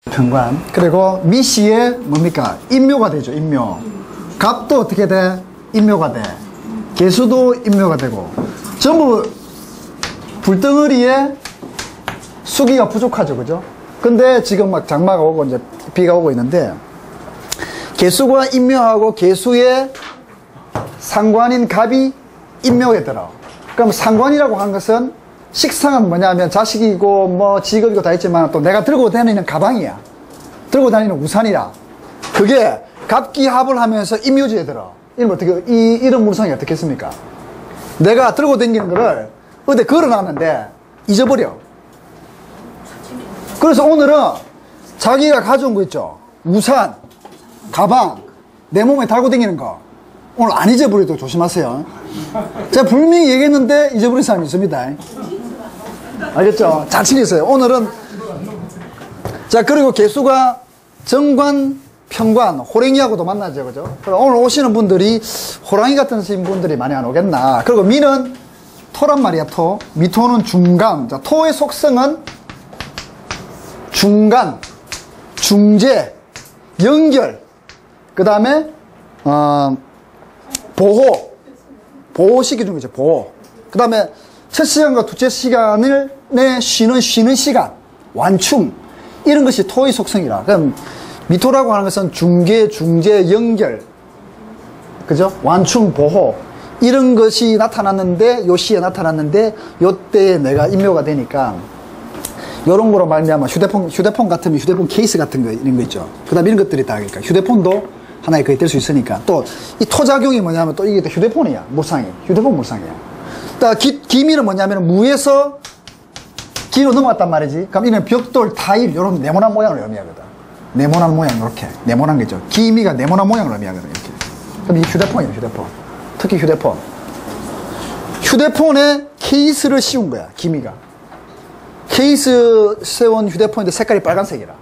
평관. 그리고 미시에 뭡니까? 인묘가 되죠. 인묘. 갑도 어떻게 돼? 인묘가 돼. 개수도 인묘가 되고. 전부 불덩어리에 수기가 부족하죠. 그죠? 근데 지금 막 장마가 오고 이제 비가 오고 있는데, 개수가 인묘하고 개수의 상관인 갑이 인묘에 들어. 그럼 상관이라고 하는 것은 식상은 뭐냐면 자식이고 뭐 직업이고 다 있지만 또 내가 들고 다니는 가방이야. 들고 다니는 우산이라. 그게 갑기합을 하면서 인묘지에 들어. 이러면 어떻게, 이런 물상이 어떻겠습니까? 내가 들고 다니는 거를 어디 걸어놨는데 잊어버려. 그래서 오늘은 자기가 가져온 거 있죠. 우산, 가방, 내 몸에 달고 다니는 거. 오늘 안 잊어버리도록 조심하세요. 제가 분명히 얘기했는데 잊어버린 사람이 있습니다. 알겠죠? 잘 챙기세요. 오늘은. 자, 그리고 개수가 정관, 평관, 호랭이하고도 만나죠. 그죠? 오늘 오시는 분들이 호랑이 같은 분들이 많이 안 오겠나. 그리고 미는 토란 말이야, 토. 미토는 중간. 자, 토의 속성은 중간, 중재, 연결. 그 다음에, 보호시키 준 거죠, 보호. 그 다음에 첫 시간과 둘째 시간을 쉬는 시간, 완충. 이런 것이 토의 속성이라. 그럼 미토라고 하는 것은 중개, 중재, 연결. 그죠? 완충, 보호. 이런 것이 나타났는데, 요 시에 나타났는데, 요 때에 내가 인묘가 되니까, 요런 거로 말미암아 휴대폰 같으면 휴대폰 케이스 같은 거, 이런 거 있죠. 그 다음 이런 것들이 다, 그러니까 휴대폰도 하나의 거의 될 수 있으니까. 또, 이 토작용이 뭐냐면 또 이게 휴대폰이야. 물상이. 휴대폰 물상이야. 또, 기미는 뭐냐면 무에서 기로 넘어갔단 말이지. 그럼 이는 벽돌, 타일, 요런 네모난 모양을 의미하거든. 네모난 모양, 이렇게. 네모난 거죠. 기미가 네모난 모양을 의미하거든, 이렇게. 그럼 이 휴대폰이에요, 휴대폰. 특히 휴대폰. 휴대폰에 케이스를 씌운 거야, 기미가. 케이스 세운 휴대폰인데 색깔이 빨간색이라.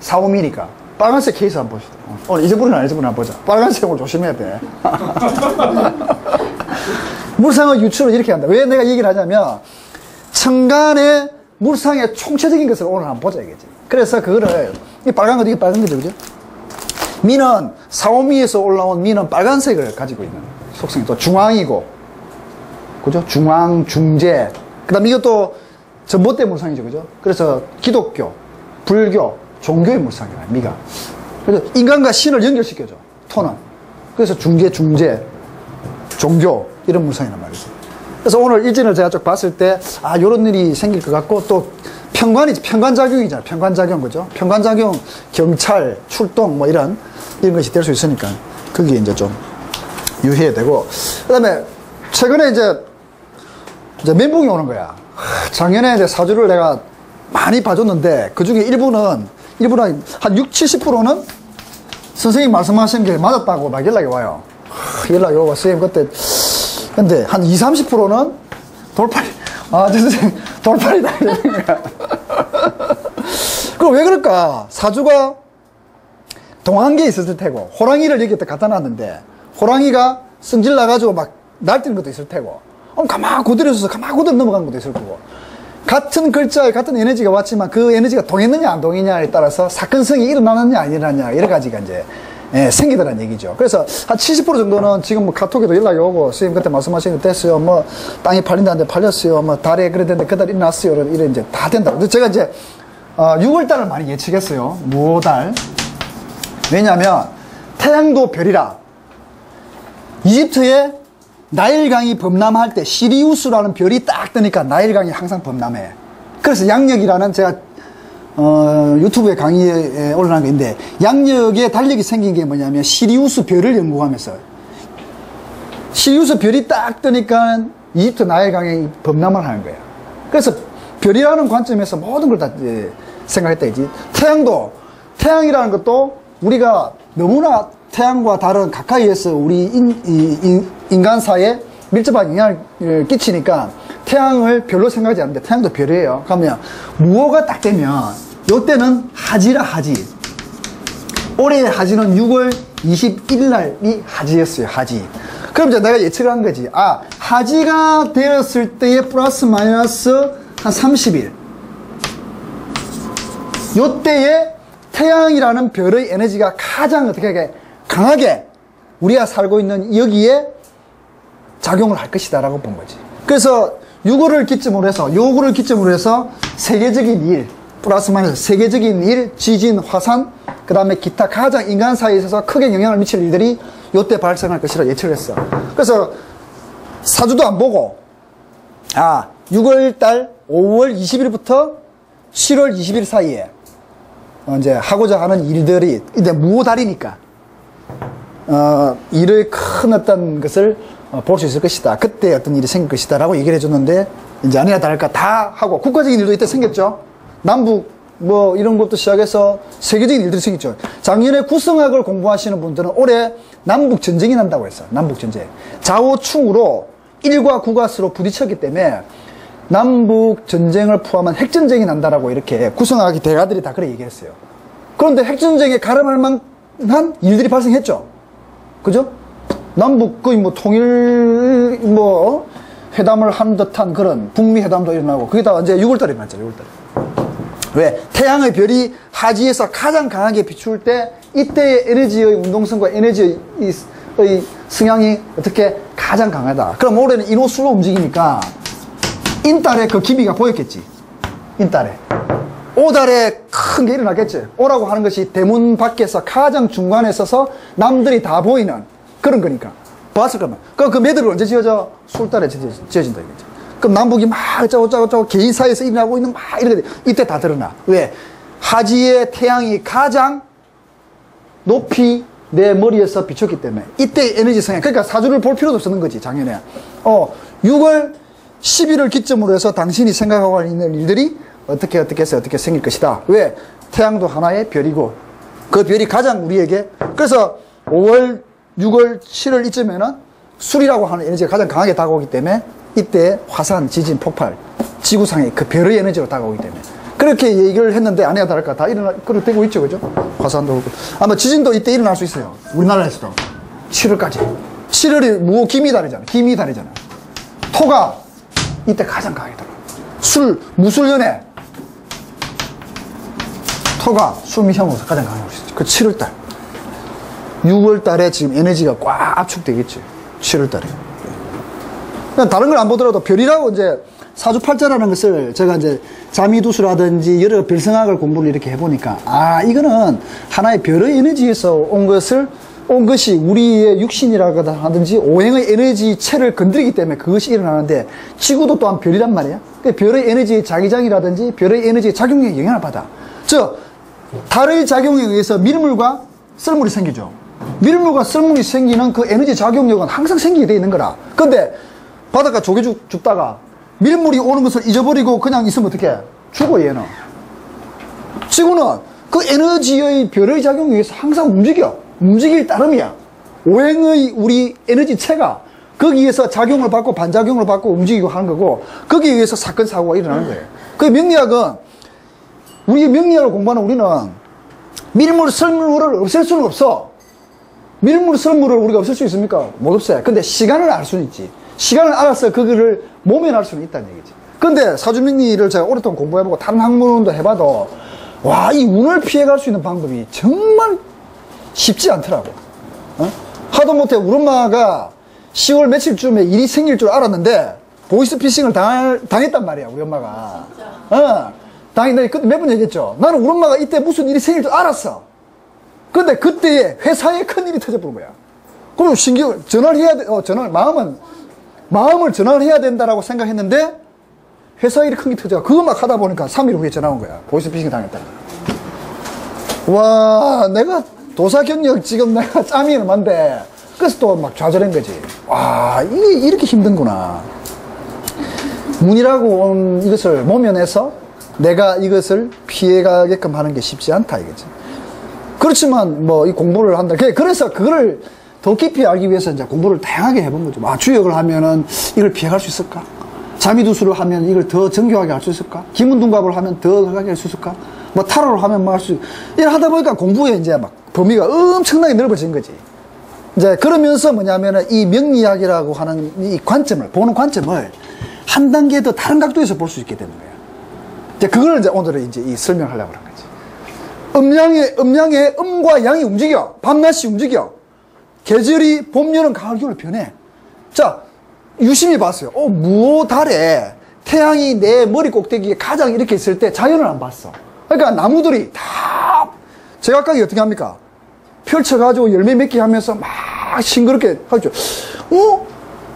4, 5mm. 빨간색 케이스 한번 보시죠. 오늘 잊어버리나 안 잊어버리나 보자. 빨간색을 조심해야 돼. 물상의 유출을 이렇게 한다. 왜 내가 얘기를 하냐면, 천간의 물상의 총체적인 것을 오늘 한번 보자, 이거지. 그래서 그거를, 이 빨간 거, 이게 빨간 거죠, 그죠? 미는, 4, 5미에서 올라온 미는 빨간색을 가지고 있는 속성이 또 중앙이고, 그죠? 중앙, 중재. 그 다음 이것도 전봇대 물상이죠, 그죠? 그래서 기독교, 불교, 종교의 물상이라, 미가. 그래서 인간과 신을 연결시켜줘, 토는. 그래서 중계, 중재, 종교, 이런 물상이란 말이죠. 그래서 오늘 일진을 제가 쭉 봤을 때, 아, 요런 일이 생길 것 같고, 또, 편관작용이잖아. 편관작용, 그죠? 편관작용, 경찰, 출동, 뭐 이런 것이 될 수 있으니까, 거기에 이제 좀 유의해야 되고, 그 다음에, 최근에 이제 멘붕이 오는 거야. 작년에 이제 사주를 내가 많이 봐줬는데, 그 중에 일부는 한 60, 70%는 선생님 말씀하신 게 맞았다고 막 연락이 와요. 연락이 오고, 선생님 그때, 근데 한 20, 30%는 돌팔이, 아, 저 선생님, 돌팔이다. 이러는 거야. 그럼 왜 그럴까? 사주가 동한계에 있었을 테고, 호랑이를 여기다 갖다 놨는데, 호랑이가 성질 나가지고 막 날뛰는 것도 있을 테고, 가만 고들여서 가만 고들 넘어가는 것도 있을 거고, 같은 글자에 같은 에너지가 왔지만 그 에너지가 동했느냐 안 동했냐에 따라서 사건성이 일어나느냐 안 일어나느냐 여러 가지가 이제 생기더란 얘기죠. 그래서 한 70% 정도는 지금 뭐 카톡에도 연락이 오고, 선생님 그때 말씀하신 거 됐어요. 뭐 땅이 팔린다는데 팔렸어요. 뭐 달에 그랬는데 그달 일어났어요. 이래 이제 다 된다고. 근데 제가 이제 6월달을 많이 예측했어요. 무호달. 왜냐하면 태양도 별이라. 이집트에 나일강이 범람할 때 시리우스라는 별이 딱 뜨니까 나일강이 항상 범람해. 그래서 양력이라는 제가 유튜브에 강의에 올라간 게 있는데, 양력에 달력이 생긴 게 뭐냐면 시리우스 별을 연구하면서, 시리우스 별이 딱 뜨니까 이집트 나일강이 범람을 하는 거야. 그래서 별이라는 관점에서 모든 걸 다 생각했다 이지. 태양이라는 것도 우리가 너무나 태양과 다른 가까이에서 우리 인간사에 밀접한 영향을 끼치니까 태양을 별로 생각하지 않는데, 태양도 별이에요. 그러면 무호가 딱 되면 요때는 하지라, 하지. 올해의 하지는 6월 21일 날이 하지였어요. 하지. 그럼 이제 내가 예측을 한 거지. 아, 하지가 되었을 때에 플러스 마이너스 한 30일, 요때에 태양이라는 별의 에너지가 가장 어떻게 강하게 우리가 살고 있는 여기에 작용을 할 것이다 라고 본 거지. 그래서 요거를 기점으로 해서 세계적인 일, 플러스 마이너스 세계적인 일, 지진, 화산, 그 다음에 기타 가장 인간 사이에 있어서 크게 영향을 미칠 일들이 요때 발생할 것이라 예측을 했어. 그래서 사주도 안 보고 6월달 5월 20일부터 7월 20일 사이에 이제 하고자 하는 일들이 이제 무오달이니까 일의 큰 어떤 것을 볼 수 있을 것이다. 그때 어떤 일이 생길 것이다 라고 얘기를 해줬는데 이제 아니나 다를까 다 하고 국가적인 일도 이때 생겼죠. 남북 뭐 이런 것부터 시작해서 세계적인 일들이 생겼죠. 작년에 구성학을 공부하시는 분들은 올해 남북 전쟁이 난다고 했어요. 남북 전쟁. 좌우충으로 1과 9가 서로 부딪혔기 때문에 남북 전쟁을 포함한 핵전쟁이 난다라고 이렇게 구성학의 대가들이 다 그렇게 얘기했어요. 그런데 핵전쟁에 가름할 만한 일들이 발생했죠. 그죠? 남북 거의 뭐 통일 회담을 한 듯한 그런 북미 회담도 일어나고 그게 다 이제 6월달에 일어났죠. 6월달에. 왜? 태양의 별이 하지에서 가장 강하게 비출 때 이때의 에너지의 운동성과 에너지의 성향이 어떻게 가장 강하다. 그럼 올해는 인호수로 움직이니까 인달에 그 기미가 보였겠지. 인달에. 오달에 큰 게 일어났겠지. 오라고 하는 것이 대문 밖에서 가장 중간에 서서 남들이 다 보이는 그런 거니까. 봤을 거면. 그 매듭을 언제 지어져? 술달에 지어진다 이거지. 그럼 남북이 막 어쩌고 개인 사이에서 일어나고 있는 막 이렇게 이때 다 드러나. 왜? 하지의 태양이 가장 높이 내 머리에서 비쳤기 때문에 이때 에너지 성향. 그러니까 사주를 볼 필요도 없었는 거지 작년에. 6월 10일을 기점으로 해서 당신이 생각하고 있는 일들이 어떻게 해서 어떻게 생길 것이다. 왜? 태양도 하나의 별이고 그 별이 가장 우리에게. 그래서 5월 6월 7월 이쯤에는 술이라고 하는 에너지가 가장 강하게 다가오기 때문에 이때 화산, 지진, 폭발, 지구상의 그 별의 에너지로 다가오기 때문에 그렇게 얘기를 했는데 아니야 다를까 다 그렇게 되고 있죠. 그죠? 화산도 그렇고 아마 지진도 이때 일어날 수 있어요. 우리나라에서도 7월까지. 7월이 무기미달이잖아. 기미달이잖아. 토가 이때 가장 강하게 다가와요. 무술연애 토가 수미형으로서 가장 강하게 올 수 있죠. 그 7월달 6월달에 지금 에너지가 꽉 압축되겠지. 7월달에. 다른 걸 안 보더라도 별이라고 이제 사주팔자라는 것을 제가 이제 자미두수라든지 여러 별성학을 공부를 이렇게 해보니까 이거는 하나의 별의 에너지에서 온 것이 우리의 육신이라든지 오행의 에너지체를 건드리기 때문에 그것이 일어나는데 지구도 또한 별이란 말이야. 별의 에너지의 자기장이라든지 별의 에너지의 작용에 영향을 받아. 즉 달의 작용에 의해서 밀물과 썰물이 생기죠. 밀물과 썰물이 생기는 그 에너지 작용력은 항상 생기게 돼 있는 거라. 근데 바닷가 조개 죽다가 밀물이 오는 것을 잊어버리고 그냥 있으면 어떡해? 죽어 얘는. 지구는 그 에너지의 별의 작용에 의해서 항상 움직일 따름이야. 오행의 우리 에너지체가 거기에서 작용을 받고 반작용을 받고 움직이고 하는 거고 거기에 의해서 사건 사고가 일어나는 거예요. 그 명리학은 우리 명리학을 공부하는 우리는 밀물 썰물을 없앨 수는 없어. 밀물 썰물을 우리가 없앨 수 있습니까? 못 없애. 근데 시간을 알 수는 있지. 시간을 알아서 그거를 모면할 수는 있다는 얘기지. 근데 사주명리를 제가 오랫동안 공부해보고 다른 학문도 해봐도 이 운을 피해갈 수 있는 방법이 정말 쉽지 않더라고. 하다못해 우리 엄마가 10월 며칠쯤에 일이 생길 줄 알았는데 보이스피싱을 당했단 말이야 우리 엄마가. 당연히 그때 몇 번 얘기했죠. 나는 우리 엄마가 이때 무슨 일이 생길 줄 알았어. 근데 그때에 회사에 큰 일이 터져버린 거야. 그럼 전화를 해야 돼. 마음을 전화를 해야 된다라고 생각했는데 회사 일이 큰 게 터져. 그거 막 하다 보니까 3일 후에 전화 온 거야. 보이스피싱 당했다. 와, 내가 도사 경력 지금 내가 짬이 얼만데 그래서 또 막 좌절한 거지. 이게 이렇게 힘든구나. 운이라고 온 이것을 모면해서 내가 이것을 피해가게끔 하는 게 쉽지 않다 이거지. 그렇지만 이 공부를 한다. 그래서 그거를 더 깊이 알기 위해서 이제 공부를 다양하게 해본 거죠. 주역을 하면은 이걸 피해갈 수 있을까? 자미두수를 하면 이걸 더 정교하게 할 수 있을까? 기문둔갑을 하면 더 강하게 할 수 있을까? 타로를 하면 할 수 이렇게 하다 보니까 공부에 이제 막 범위가 엄청나게 넓어진 거지. 이제 그러면서 뭐냐면은 이 명리학이라고 하는 이 관점을 보는 관점을 한 단계 더 다른 각도에서 볼 수 있게 되는 거야. 이제 그걸 이제 오늘은 이제 설명하려고 하는 거지. 음양의 음과 양이 움직여. 밤낮이 움직여. 계절이 봄, 여름, 가을, 겨울 변해. 자, 유심히 봤어요. 무달에 태양이 내 머리 꼭대기에 가장 이렇게 있을 때 자연을 안 봤어. 그러니까 나무들이 다 제각각이 어떻게 합니까? 펼쳐가지고 열매 맺기 하면서 막 싱그럽게 하죠.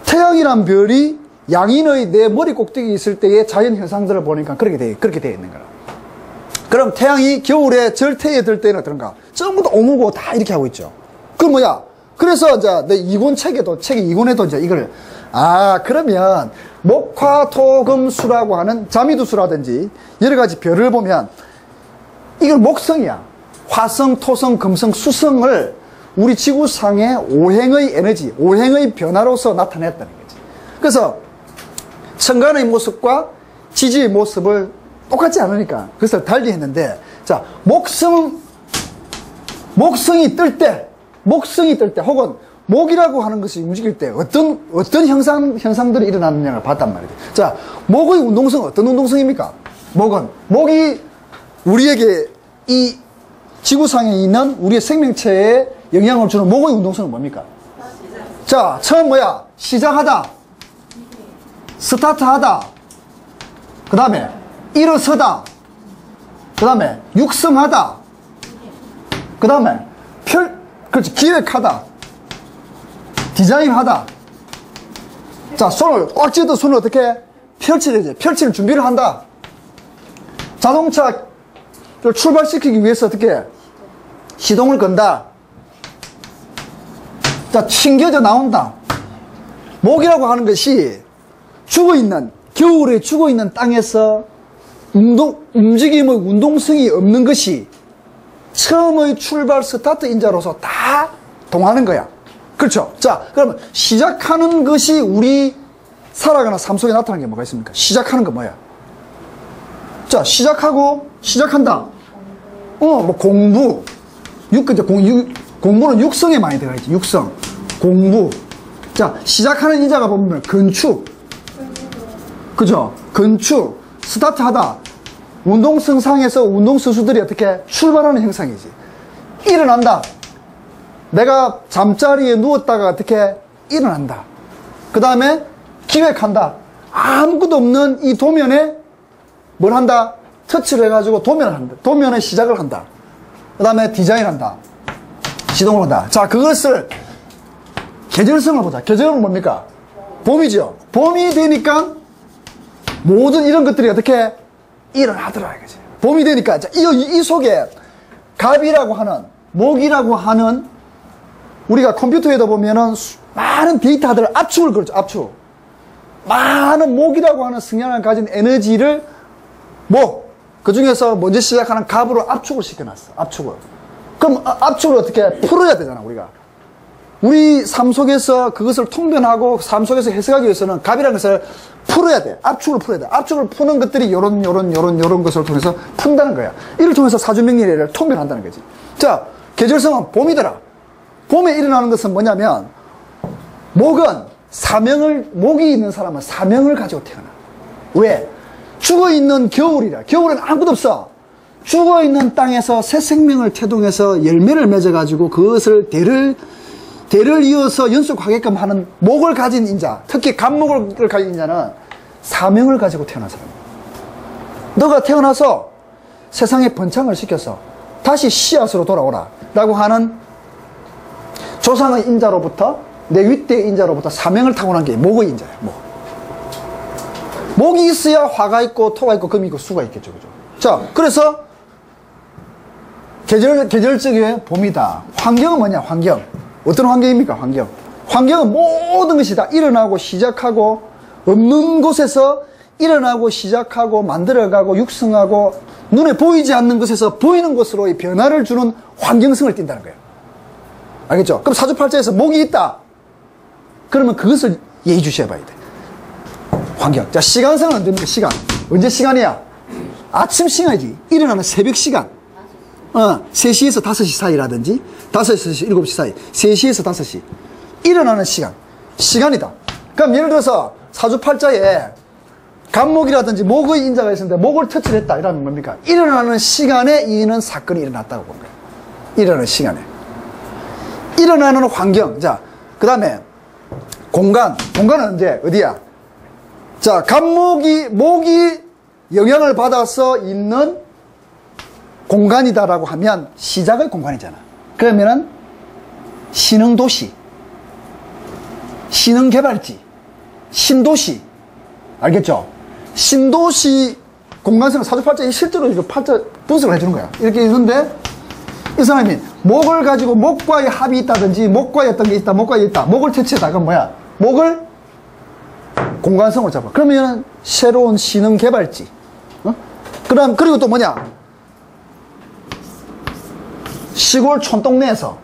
태양이란 별이 양인의 내 머리 꼭대기에 있을 때의 자연 현상들을 보니까 그렇게 돼 있는 거라. 그럼 태양이 겨울에 절퇴에 들 때는 어떤가? 전부 다 오물고 다 이렇게 하고 있죠. 그럼 뭐야? 그래서 이제 내 이권 책에 2권에도 이제 이걸, 그러면 목화토금수라고 하는 자미두수라든지 여러 가지 별을 보면 이건 목성이야. 화성, 토성, 금성, 수성을 우리 지구상의 오행의 에너지, 오행의 변화로서 나타냈다는 거지. 그래서 천간의 모습과 지지의 모습을 똑같지 않으니까 그것을 달리 했는데, 자, 목성이 뜰 때, 혹은 목이라고 하는 것이 움직일 때 어떤 현상들이 일어나느냐를 봤단 말이죠. 자, 목의 운동성 어떤 운동성입니까? 목이 우리에게 이 지구상에 있는 우리의 생명체에 영향을 주는 목의 운동성은 뭡니까? 자, 처음 뭐야? 시작하다, 스타트하다, 그 다음에 일어서다, 그 다음에 육성하다, 그 다음에 그렇지, 기획하다, 디자인하다. 자, 손을 꽉 쥐어도 손을 어떻게 펼치는 준비를 한다. 자동차를 출발시키기 위해서 어떻게 시동을 건다. 자, 튕겨져 나온다. 목이라고 하는 것이 겨울에 죽어있는 땅에서 움직임의 운동성이 없는 것이 처음의 출발 스타트 인자로서 다 동하는 거야. 그렇죠? 자, 그러면 시작하는 것이 우리 살아가는 삶 속에 나타나는 게 뭐가 있습니까? 시작하는 건 뭐야? 자, 시작한다. 공부. 공부는 육성에 많이 들어가 있지. 육성. 공부. 자, 시작하는 인자가 보면 건축. 그죠? 건축. 스타트하다. 운동성상에서 운동선수들이 어떻게 출발하는 형상이지. 일어난다. 내가 잠자리에 누웠다가 어떻게 일어난다. 그 다음에 기획한다. 아무것도 없는 이 도면에 뭘 한다? 터치를 해가지고 도면을 한다. 도면의 시작을 한다. 그 다음에 디자인한다. 시동을 한다. 자, 그것을 계절성을 보자. 계절은 뭡니까? 봄이죠. 봄이 되니까 모든 이런 것들이 어떻게 일어나더라 이거지. 봄이 되니까 이 속에 갑이라고 하는, 목이라고 하는, 우리가 컴퓨터에도 보면은 많은 데이터들을 압축을 그렇죠. 압축. 많은 목이라고 하는 성향을 가진 에너지를 그 중에서 먼저 시작하는 갑으로 압축을 시켜놨어. 압축을. 그럼 압축을 어떻게 풀어야 되잖아, 우리가. 우리 삶 속에서 그것을 통변하고 삶 속에서 해석하기 위해서는 갑이라는 것을 풀어야 돼. 압축을 풀어야 돼. 압축을 푸는 것들이 요런 것을 통해서 푼다는 거야. 이를 통해서 사주명리를 통변한다는 거지. 자, 계절성은 봄이더라. 봄에 일어나는 것은 뭐냐면, 목이 있는 사람은 사명을 가지고 태어나. 왜? 죽어있는 겨울이라. 겨울에는 아무것도 없어. 죽어있는 땅에서 새 생명을 태동해서 열매를 맺어가지고 그것을 대를 이어서 연속하게끔 하는 목을 가진 인자, 특히 갑목을 가진 인자는 사명을 가지고 태어난 사람이야. 너가 태어나서 세상에 번창을 시켜서 다시 씨앗으로 돌아오라 라고 하는 조상의 인자로부터, 내 윗대의 인자로부터 사명을 타고난 게 목의 인자야. 목이 있어야 화가 있고 토가 있고 금이 있고 수가 있겠죠. 그죠? 자, 그래서 계절적인 봄이다. 환경은 뭐냐? 환경. 어떤 환경입니까? 환경은 모든 것이 다 일어나고 시작하고, 없는 곳에서 일어나고 시작하고 만들어가고 육성하고 눈에 보이지 않는 것에서 보이는 곳으로의 변화를 주는 환경성을 띈다는 거예요. 알겠죠? 그럼 사주팔자에서 목이 있다. 그러면 그것을 예의주시해 봐야 돼. 환경. 자, 시간성은 언제입니까? 시간. 언제 시간이야? 아침 시간이지. 일어나는 새벽 시간. 3시에서 5시 사이라든지 5시에서 7시 사이, 3시에서 5시 일어나는 시간이다. 그럼 예를 들어서 사주팔자에 간목이라든지 목의 인자가 있었는데 목을 터치를 했다. 이러면 뭡니까? 일어나는 시간에 이는 사건이 일어났다고 본 거예요. 일어나는 시간에. 일어나는 환경. 자, 그 다음에 공간. 공간은 이제 어디야? 자, 목이 영향을 받아서 있는 공간이다라고 하면 시작의 공간이잖아. 그러면은 신흥도시, 신흥개발지, 신도시. 알겠죠? 신도시 공간성을 사주팔자에 실제로 이거 팔자 분석을 해주는 거야. 이렇게 있는데 이 사람이 목을 가지고 목과의 합이 있다든지 목과의 어떤 게 있다, 목과의 있다. 목을 터치했다. 그건 뭐야? 목을 공간성으로 잡아. 그러면 새로운 신흥개발지. 그리고 또 뭐냐? 시골 촌동네에서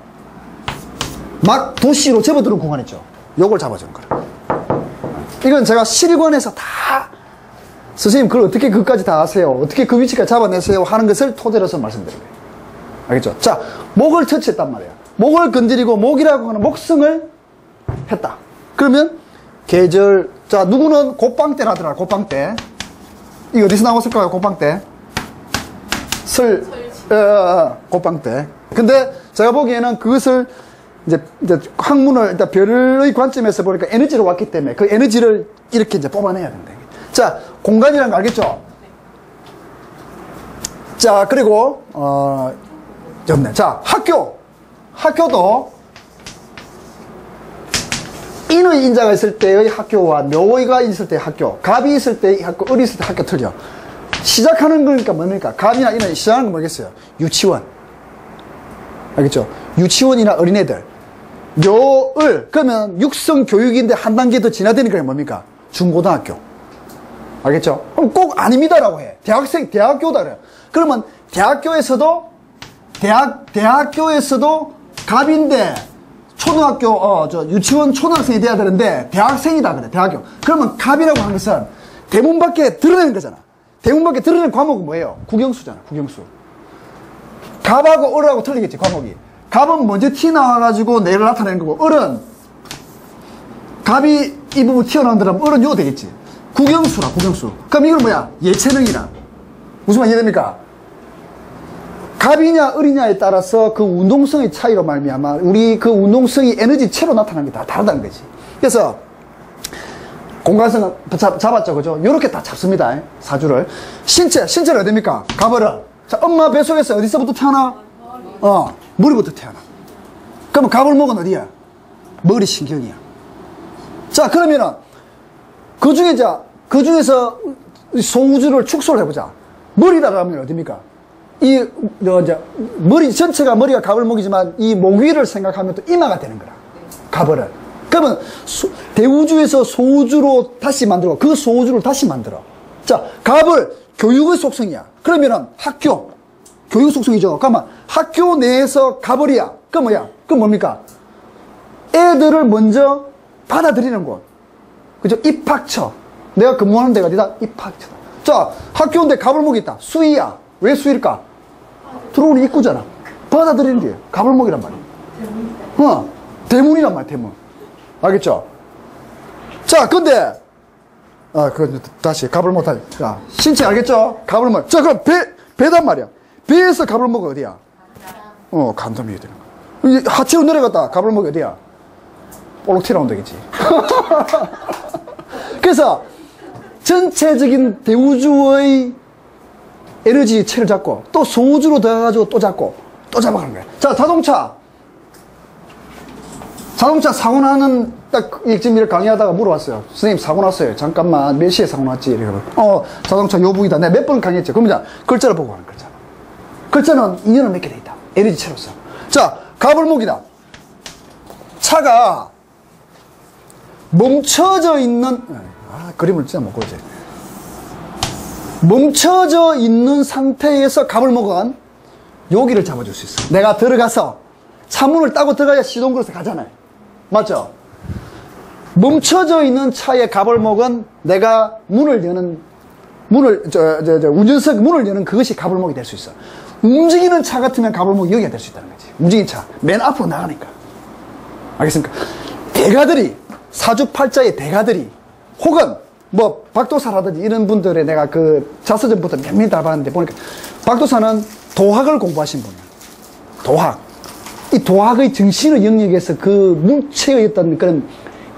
막 도시로 접어드는 공간 있죠. 요걸 잡아주는 거야. 이건 제가 실권에서 다 선생님 그걸 어떻게 그것까지 다 아세요? 어떻게 그 위치까지 잡아내세요? 하는 것을 토대로 해서 말씀드린 거예요. 알겠죠? 자, 목을 터치했단 말이에요. 목을 건드리고 목이라고 하는 목성을 했다. 그러면 계절, 자, 누구는 곱방때라더라. 곱방때. 이거 어디서 나왔을까요? 곱방때. 곱방때. 근데 제가 보기에는 그것을 이제 학문을 일단 별의 관점에서 보니까 에너지로 왔기 때문에 그 에너지를 이렇게 이제 뽑아내야 된다. 자, 공간이라는 거 알겠죠? 자, 그리고 자, 학교도 인의 인자가 있을 때의 학교와 묘의가 있을 때의 학교, 갑이 있을 때의 학교, 을이 있을 때 학교 틀려. 시작하는 거니까 뭡니까? 갑이나 인의 시작하는 거 뭐겠어요? 유치원. 알겠죠? 유치원이나 어린애들. 묘을, 그러면 육성 교육인데 한 단계 더 진화되니까 뭡니까? 중고등학교. 알겠죠? 그럼 꼭 아닙니다라고 해. 대학교다 그래요. 그러면 대학교에서도 갑인데 초등학교, 유치원 초등학생이 돼야 되는데 대학생이다 그래. 대학교. 그러면 갑이라고 하는 것은 대문 밖에 드러내는 거잖아. 대문 밖에 드러내는 과목은 뭐예요? 국영수잖아. 국영수. 갑하고 을하고 틀리겠지, 과목이. 갑은 먼저 튀어나와가지고 내를 나타내는 거고, 을은 갑이 이 부분 튀어나온다면 을은 요 되겠지. 국영수라, 국영수. 그럼 이건 뭐야? 예체능이라. 무슨 말 이해됩니까? 갑이냐 을이냐에 따라서 그 운동성의 차이로 말미암아 우리 그 운동성이 에너지체로 나타나는 게 다 다르다는 거지. 그래서 공간성은 잡았죠, 그죠? 요렇게 다 잡습니다, 사주를. 신체는 어딥니까? 갑을은. 자, 엄마 뱃속에서 어디서부터 태어나? 머리부터 태어나. 그러면 갑을 목은 어디야? 머리 신경이야. 자, 그러면은 그 중에서 소우주를 축소를 해보자. 머리다가 하면 어딥니까? 머리 전체가 머리가 갑을 목이지만 이 목 위를 생각하면 또 이마가 되는 거라. 갑을은. 그러면 대우주에서 소우주로 다시 만들고 그 소우주를 다시 만들어. 자, 갑을 교육의 속성이야. 그러면은 학교, 교육 속성이죠. 그러면 학교 내에서 갑을이야. 그럼 뭐야? 그럼 뭡니까? 애들을 먼저 받아들이는 곳. 그죠? 입학처. 내가 근무하는 데가 어디다? 입학처다. 자, 학교인데 갑을목이 있다. 수의야. 왜 수의일까? 들어오는 입구잖아. 받아들이는 게 갑을목이란 말이야. 대문이란 말이야, 대문. 알겠죠? 자, 근데, 다시, 갑을목 다시. 자, 신체 알겠죠? 갑을목. 자, 그럼 배단 말이야. 배에서 갑을목은 어디야? 간담이 되는 거야. 하체로 내려갔다. 갑을목이 어디야? 볼록 튀어나오면 되겠지. 그래서, 전체적인 대우주의 에너지 체를 잡고, 또 소우주로 들어가가지고 또 잡고, 또 잡아가는 거야. 자, 자동차 사고 나는 딱 지금 이렇게 강의하다가 물어봤어요. 선생님 사고 났어요. 잠깐만 몇 시에 사고 났지? 이렇게. 자동차 요 부위다. 내가 몇 번 강의했죠. 그러면 글자를 보고 하는 글자. 글자는 인연을 맺게 돼 있다. 에너지 체로서. 자, 갑을목이다. 차가 멈춰져 있는 그림을 진짜 못 그리지. 멈춰져 있는 상태에서 갑을목은 여기를 잡아줄 수 있어. 내가 들어가서 차문을 따고 들어가야 시동걸어서 가잖아요. 맞죠? 멈춰져 있는 차의 갑을목은 내가 운전석 문을 여는 그것이 갑을목이 될 수 있어. 움직이는 차 같으면 갑을목이 여기가 될 수 있다는 거지. 움직이는 차. 맨 앞으로 나가니까. 알겠습니까? 대가들이, 사주팔자의 대가들이, 혹은 뭐 박도사라든지 이런 분들의 내가 그 자서전부터 몇몇 알아봤는데 보니까 박도사는 도학을 공부하신 분이에요. 도학. 이 도학의 정신의 영역에서 그 물체의 어떤 그런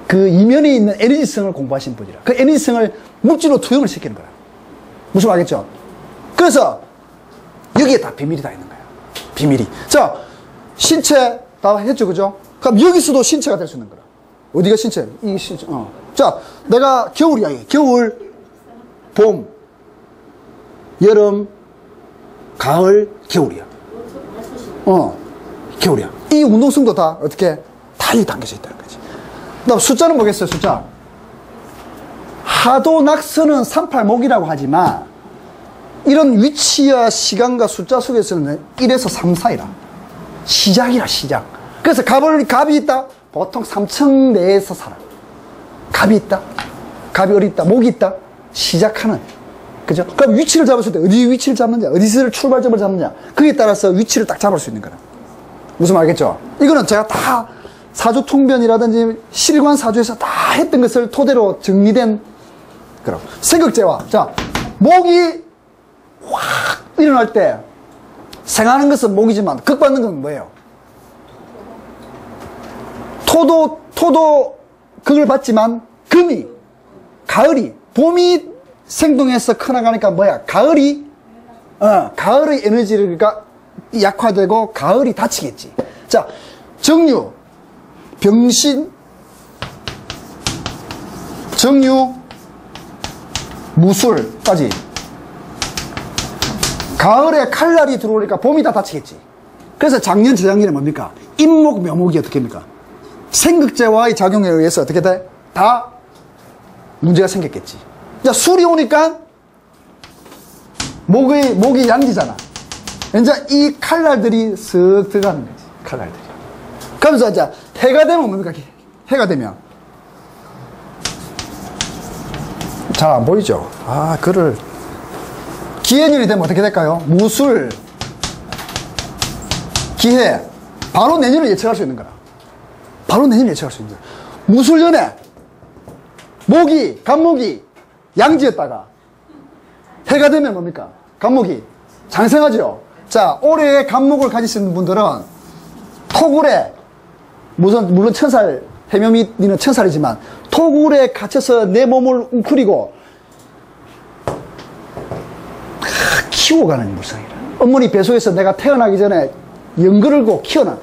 그 이면에 있는 에너지성을 공부하신 분이라. 그 에너지성을 물질로 투영을 시키는 거야. 무슨 말겠죠? 그래서 여기에 다 비밀이 다 있는 거야. 비밀이. 자, 신체 다 했죠, 그죠? 그럼 여기서도 신체가 될 수 있는 거야. 어디가 신체? 이 신체. 자, 내가 겨울이야. 겨울, 봄, 여름, 가을, 겨울이야. 겨울이야. 이 운동성도 다 어떻게 다 여기 담겨져 있다는 거지. 그다음 숫자는 뭐겠어요? 숫자. 하도 낙서는 38목이라고 하지만 이런 위치와 시간과 숫자 속에서는 1에서 3 사이라. 시작이라, 시작. 그래서 갑이 있다? 보통 3층 내에서 살아. 갑이 있다? 갑이 어디 있다? 목이 있다? 시작하는. 그죠? 그럼 위치를 잡았을 때 어디 위치를 잡느냐? 어디서 출발점을 잡느냐? 그에 따라서 위치를 딱 잡을 수 있는 거라. 무슨 말겠죠? 이거는 제가 다 사주통변이라든지 실관사주에서 다 했던 것을 토대로 정리된 그런 생극제와. 자, 목이 확 일어날 때 생하는 것은 목이지만 극받는 건 뭐예요? 토도 극을 받지만 금이, 가을이, 봄이 생동해서 커나가니까 뭐야? 가을의 에너지가 약화되고 가을이 다치겠지. 자, 정유, 병신, 정유, 무술까지. 가을에 칼날이 들어오니까 봄이 다 다치겠지. 그래서 작년, 재작년에 뭡니까? 임목, 묘목이 어떻게 합니까? 생극제와의 작용에 의해서 어떻게 돼? 다 문제가 생겼겠지. 자, 술이 오니까 목이 양지잖아. 이제 이 칼날들이 쓱 들어가는 거지. 칼날들이. 그러면서 이제 해가 되면 뭡니까? 해가 되면. 잘 안 보이죠? 글을. 기해년이 되면 어떻게 될까요? 무술, 기해. 바로 내년을 예측할 수 있는 거라. 바로 내년을 예측할 수 있는 거야. 무술년에 간목이 양지였다가 해가 되면 뭡니까? 간목이 장생하죠. 자, 올해의 간목을 가지시는 분들은 토굴에, 물론 천살, 해묘미는 천살이지만 토굴에 갇혀서 내 몸을 웅크리고 키워가는 물상이라. 어머니 뱃속에서 내가 태어나기 전에 연그르고 키워놔.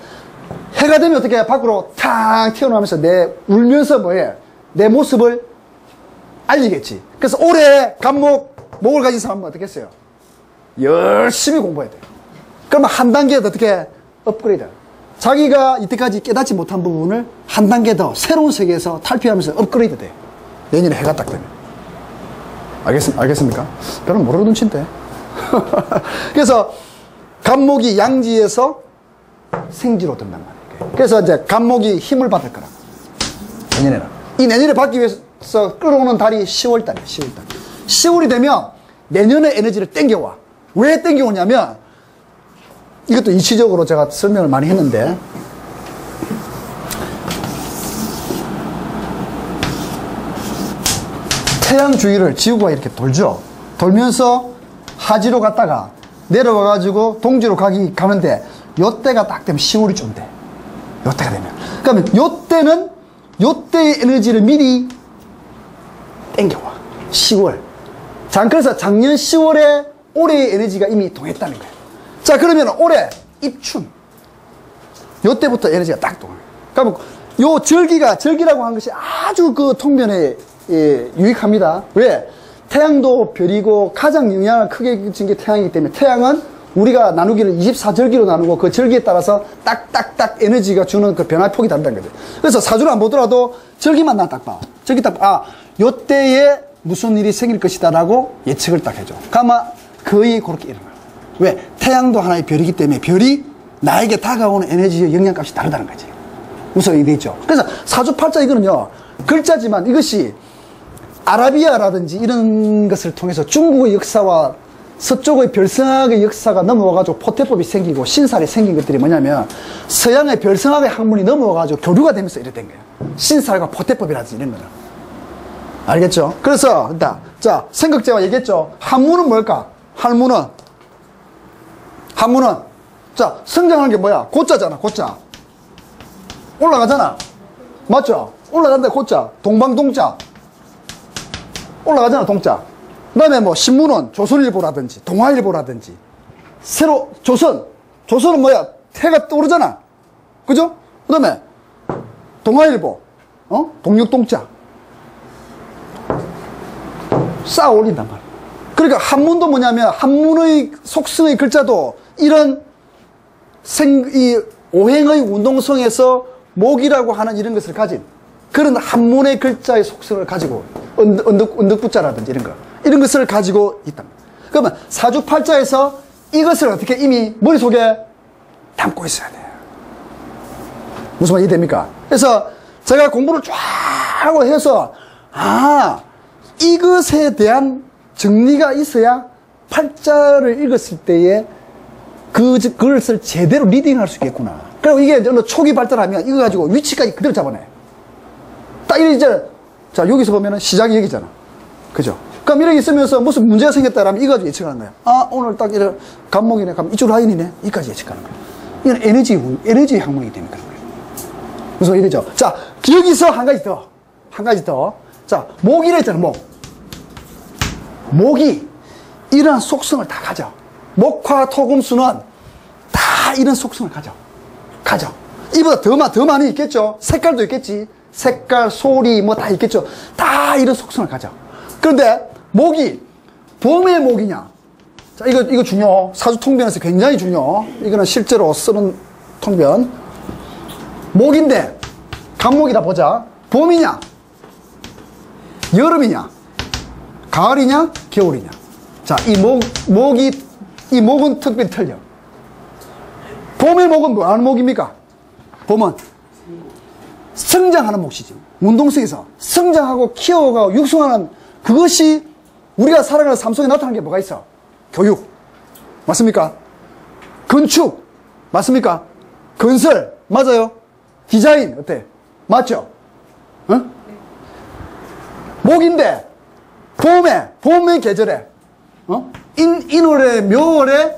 해가 되면 어떻게 해? 밖으로 탁 튀어나오면서 울면서 뭐해? 내 모습을 알리겠지. 그래서 올해 목을 가진 사람은 어떻게 했어요? 열심히 공부해야 돼. 그러면 한 단계 더 어떻게 업그레이드. 자기가 이때까지 깨닫지 못한 부분을 한 단계 더 새로운 세계에서 탈피하면서 업그레이드 돼. 내년에 해가 딱 되면. 알겠습니까? 별로 모르는 눈치인데. 그래서 간목이 양지에서 생지로 든단 말이에요. 그래서 이제 간목이 힘을 받을 거라. 내년에는. 이 내년에 받기 위해서 끌어오는 달이 10월달이에요. 10월달. 10월이 되면 내년의 에너지를 땡겨와. 왜 땡겨오냐면 이것도 이치적으로 제가 설명을 많이 했는데 태양 주위를 지구가 이렇게 돌죠. 돌면서 하지로 갔다가 내려와가지고 동지로 가는데 요때가 딱 되면 10월이 좀 돼. 요때가 되면. 그러면 요때의 에너지를 미리 땡겨와. 10월. 자, 그래서 작년 10월에 올해의 에너지가 이미 동했다는 거예요. 자, 그러면 올해 입춘. 요때부터 에너지가 딱 동해. 그러면 요 절기라고 한 것이 아주 그 통변에 유익합니다. 왜? 태양도 별이고 가장 영향을 크게 끼친 게 태양이기 때문에 태양은 우리가 나누기를 24절기로 나누고 그 절기에 따라서 딱딱딱 에너지가 주는 그 변화폭이 다르다는 거죠. 그래서 사주를 안 보더라도 절기만 나 딱 봐. 절기 딱 봐. 요때에 무슨 일이 생길 것이다라고 예측을 딱 해줘. 아마 거의 그렇게 일어나요. 왜? 태양도 하나의 별이기 때문에 별이 나에게 다가오는 에너지의 영향값이 다르다는 거지. 무슨 의미 있죠? 그래서 사주팔자 이거는요, 글자지만 이것이 아라비아라든지 이런 것을 통해서 중국의 역사와 서쪽의 별성학의 역사가 넘어와가지고 포태법이 생기고 신살이 생긴 것들이 뭐냐면 서양의 별성학의 학문이 넘어와가지고 교류가 되면서 이래 된 거예요. 신살과 포태법이라든지 이런 거는. 알겠죠? 그래서, 일단, 자, 생각제가 얘기했죠? 한문은 뭘까? 한문은, 자, 성장하는 게 뭐야? 고자잖아, 고자. 올라가잖아. 맞죠? 올라간다, 고자. 동방동자. 올라가잖아, 동자. 그 다음에 뭐, 신문은 조선일보라든지, 동아일보라든지, 새로, 조선은 뭐야? 해가 떠오르잖아. 그죠? 그 다음에, 동아일보, 동육동자. 쌓아 올린단 말이야. 그러니까 한문도 뭐냐면, 한문의 속성의 글자도 이런 이 오행의 운동성에서 목이라고 하는 이런 것을 가진 그런 한문의 글자의 속성을 가지고 언덕부자라든지 이런 것을 가지고 있다. 그러면 사주팔자에서 이것을 어떻게 이미 머릿속에 담고 있어야 돼요. 무슨 말 이해됩니까? 그래서 제가 공부를 쫙 하고 해서 이것에 대한 정리가 있어야 팔자를 읽었을 때에 그것을 제대로 리딩할 수 있겠구나. 그리고 이게 어느 초기 발달하면 이거 가지고 위치까지 그대로 잡아내. 딱 이제, 자, 여기서 보면은 시작이 여기잖아. 그죠? 그럼 이렇게 있으면서 무슨 문제가 생겼다라면 이거 가지고 예측하는 거야. 오늘 딱 이런 간목이네. 그럼 이쪽 라인이네. 이까지 예측하는 거야. 이건 에너지 항목이기 때문에 그런 거예요. 무슨 말이죠? 자, 여기서 한 가지 더. 자, 목이라 했잖아, 목이 이러한 속성을 다 가져. 목화 토금수는 다 이런 속성을 가져. 이보다 더 많이 있겠죠. 색깔도 있겠지. 색깔, 소리 뭐 다 있겠죠. 다 이런 속성을 가져. 그런데 목이 봄의 목이냐? 자, 이거 중요. 사주 통변에서 굉장히 중요. 이거는 실제로 쓰는 통변. 목인데 간목이다 보자. 봄이냐? 여름이냐? 가을이냐? 겨울이냐? 자, 이 목은 특별히 틀려. 봄의 목은 뭐 하는 목입니까? 봄은 성장하는 목이지. 운동성에서 성장하고 키워가고 육성하는 그것이 우리가 살아가는 삶 속에 나타나는 게 뭐가 있어? 교육. 맞습니까? 건축. 맞습니까? 건설. 맞아요? 디자인. 어때? 맞죠? 응? 목인데 봄의 계절에 인월에 묘월에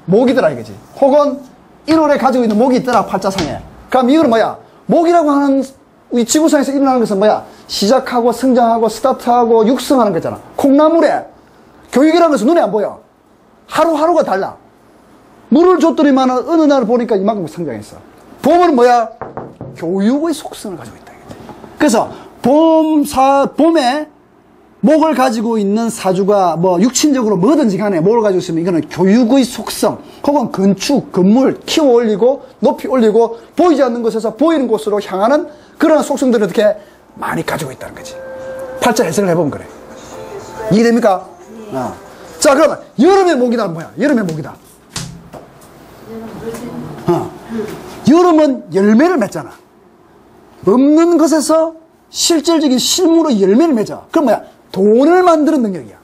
목이더라 이거지. 혹은 인월에 가지고 있는 목이 있더라 팔자상에. 그럼 이거는 뭐야? 목이라고 하는 우리 지구상에서 일어나는 것은 뭐야? 시작하고 성장하고 스타트하고 육성하는 거잖아. 콩나물에 교육이라는 것은 눈에 안 보여. 하루하루가 달라. 물을 줬더니만 어느 날 보니까 이만큼 성장했어. 봄은 뭐야? 교육의 속성을 가지고 있다 이거지. 그래서 봄에 목을 가지고 있는 사주가 뭐 육친적으로 뭐든지 간에 목을 가지고 있으면 이거는 교육의 속성 혹은 건축, 건물 키워 올리고 높이 올리고 보이지 않는 곳에서 보이는 곳으로 향하는 그런 속성들을 어떻게 많이 가지고 있다는 거지. 팔자 해석을 해보면 그래. 이해됩니까? 자, 그러면 여름의 목이다 뭐야? 여름의 목이다. 여름은 열매를 맺잖아. 없는 것에서 실질적인 실물의 열매를 맺어. 그럼 뭐야? 돈을 만드는 능력이야.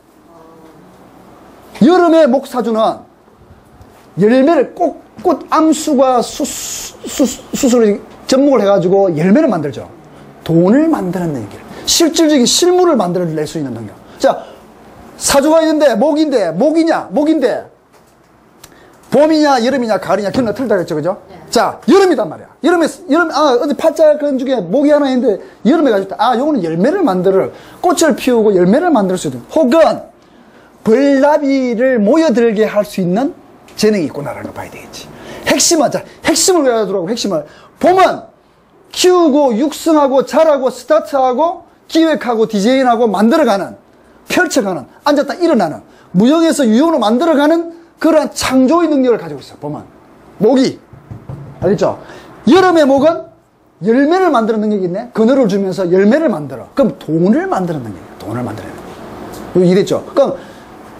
여름의 목사주는 열매를 꽃 암수과 수술을 접목을 해가지고 열매를 만들죠. 돈을 만드는 능력. 실질적인 실물을 만들어낼 수 있는 능력. 자, 사주가 있는데 목인데 봄이냐 여름이냐 가을이냐 겨울이냐 틀다 그랬죠, 그죠? 네. 자, 여름이단 말이야. 여름 어디 팔자 그 중에 목이 하나 있는데 여름에 가지고 요거는 열매를 꽃을 피우고 열매를 만들 수 있는, 혹은 벌나비를 모여들게 할 수 있는 재능이 있구나라는 걸 봐야 되겠지. 핵심을 외워두라고. 핵심을. 봄은 키우고 육성하고 자라고 스타트하고 기획하고 디자인하고 만들어가는, 펼쳐가는, 앉았다 일어나는, 무형에서 유형으로 만들어가는 그러한 창조의 능력을 가지고 있어. 봄은 목이. 알겠죠? 여름의 목은 열매를 만드는 능력이 있네. 그늘을 주면서 열매를 만들어. 그럼 돈을 만드는 능력이야. 돈을 만드는 능력. 이랬죠? 그럼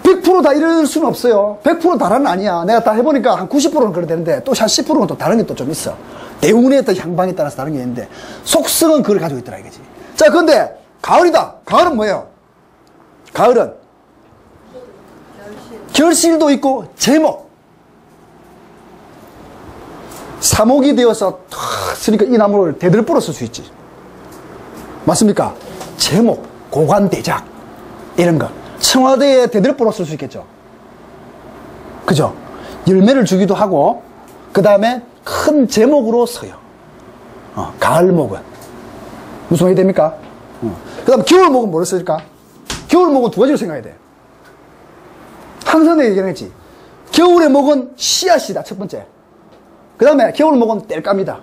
100% 다 이럴 수는 없어요. 100% 다는 아니야. 내가 다 해보니까 한 90%는 그래 되는데 또 한 10%는 또 다른 게 또 좀 있어. 대운의 또 향방에 따라서 다른 게 있는데 속성은 그걸 가지고 있더라 이거지. 자, 근데 가을이다. 가을은 뭐예요? 가을은 결실도 있고 제목. 사목이 되어서 탁 쓰니까 이 나무를 대들보로 쓸 수 있지. 맞습니까? 제목. 고관대작 이런 거 청와대에 대들보로 쓸 수 있겠죠. 그죠? 열매를 주기도 하고 그 다음에 큰 제목으로 써요. 가을목은 무슨 말이 됩니까? 그 다음에 겨울목은 뭐를 쓸까? 겨울목은 두 가지로 생각해야 돼. 항상 내가 얘기했지. 겨울의 목은 씨앗이다, 첫 번째. 그 다음에 겨울목은 땔감이다.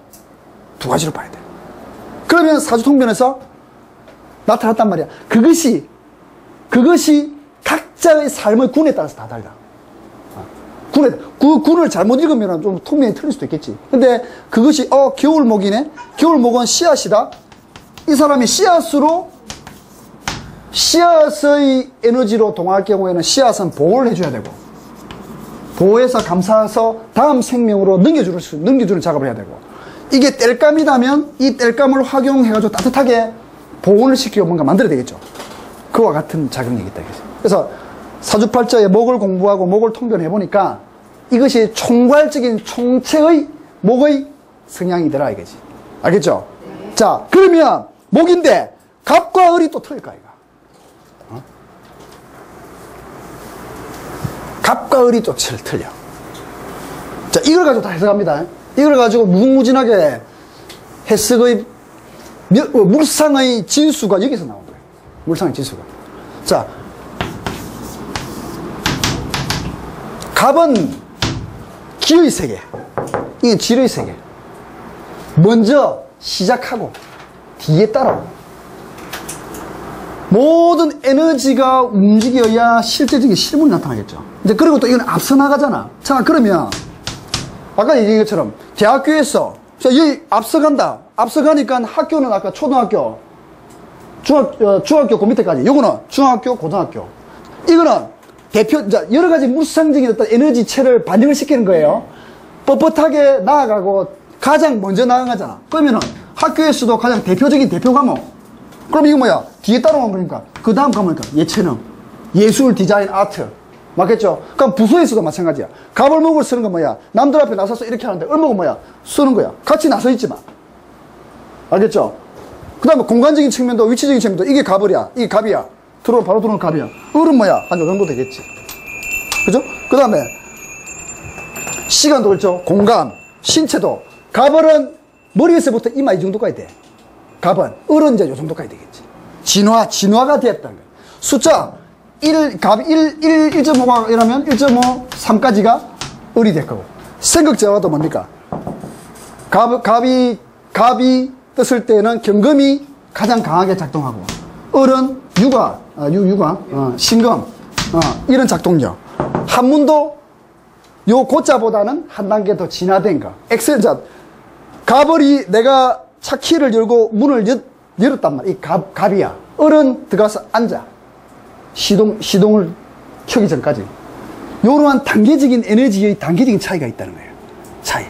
두 가지로 봐야 돼. 그러면 사주통변에서 나타났단 말이야. 그것이 각자의 삶의 군에 따라서 다 달라. 그 군을 잘못 읽으면 좀 통면이 틀릴 수도 있겠지. 근데 그것이, 겨울목이네? 겨울목은 씨앗이다? 이 사람이 씨앗의 에너지로 동할 경우에는 씨앗은 보호를 해줘야 되고, 보호해서 감싸서 다음 생명으로 넘겨주는 작업을 해야 되고, 이게 땔감이라면 이 땔감을 활용해가지고 따뜻하게 보온을 시키고 뭔가 만들어야 되겠죠. 그와 같은 작용이 있다. 그래서 사주팔자의 목을 공부하고 목을 통변해보니까 이것이 총괄적인 총체의 목의 성향이더라 이거지. 알겠죠? 네. 자, 그러면 목인데 갑과 을이 또 틀릴까 이거? 갑과 을이 또 틀려. 자, 이걸 가지고 다 해석합니다. 이걸 가지고 무궁무진하게 해석의 물상의 진수가 여기서 나온 거예요. 물상의 진수가. 자, 갑은 기의 세계, 이게 질의 세계. 먼저 시작하고 뒤에 따라오고 모든 에너지가 움직여야 실제적인 실물이 나타나겠죠. 이제 그리고 또 이건 앞서 나가잖아. 자, 그러면 아까 얘기한 것처럼 대학교에서 여기 앞서간다. 앞서가니까 학교는 아까 초등학교, 중학교 그 밑에까지. 요거는 중학교, 고등학교. 이거는 여러 가지 물상적인 어떤 에너지체를 반영을 시키는 거예요. 뻣뻣하게 나아가고 가장 먼저 나아가잖아. 그러면은 학교에서도 가장 대표적인 대표 과목. 그럼 이거 뭐야? 뒤에 따라오는 거니까. 그 다음 과목이니까 예체능, 예술, 디자인, 아트. 맞겠죠? 그럼 부서에서도 마찬가지야. 갑을목을 쓰는 건 뭐야? 남들 앞에 나서서 이렇게 하는데 을목은 뭐야? 쓰는 거야. 같이 나서 있지만. 알겠죠? 그 다음에 공간적인 측면도 위치적인 측면도 이게 갑을이야. 이게 갑이야. 바로 들어오는 갑이야. 을은 뭐야? 한 요 정도 되겠지. 그죠? 그 다음에 시간도 그렇죠? 공간, 신체도. 갑을은 머리에서부터 이마 이 정도까지 돼. 갑은. 을은 이제 요 정도까지 되겠지. 진화가 됐다는 거야. 숫자. 갑 1.5가 이러면 1.5, 3까지가 을이 될 거고. 생극자와도 뭡니까? 갑이 떴을 때는 경금이 가장 강하게 작동하고, 을은 유가, 신금, 이런 작동력. 한문도 요 고자보다는 한 단계 더 진화된 거. 엑셀자. 갑을이 내가 차키를 열고 문을 열었단 말이야. 이 갑이야. 을은 들어가서 앉아. 시동을 켜기 전까지. 요러한 단계적인 에너지의 단계적인 차이가 있다는 거예요. 차이.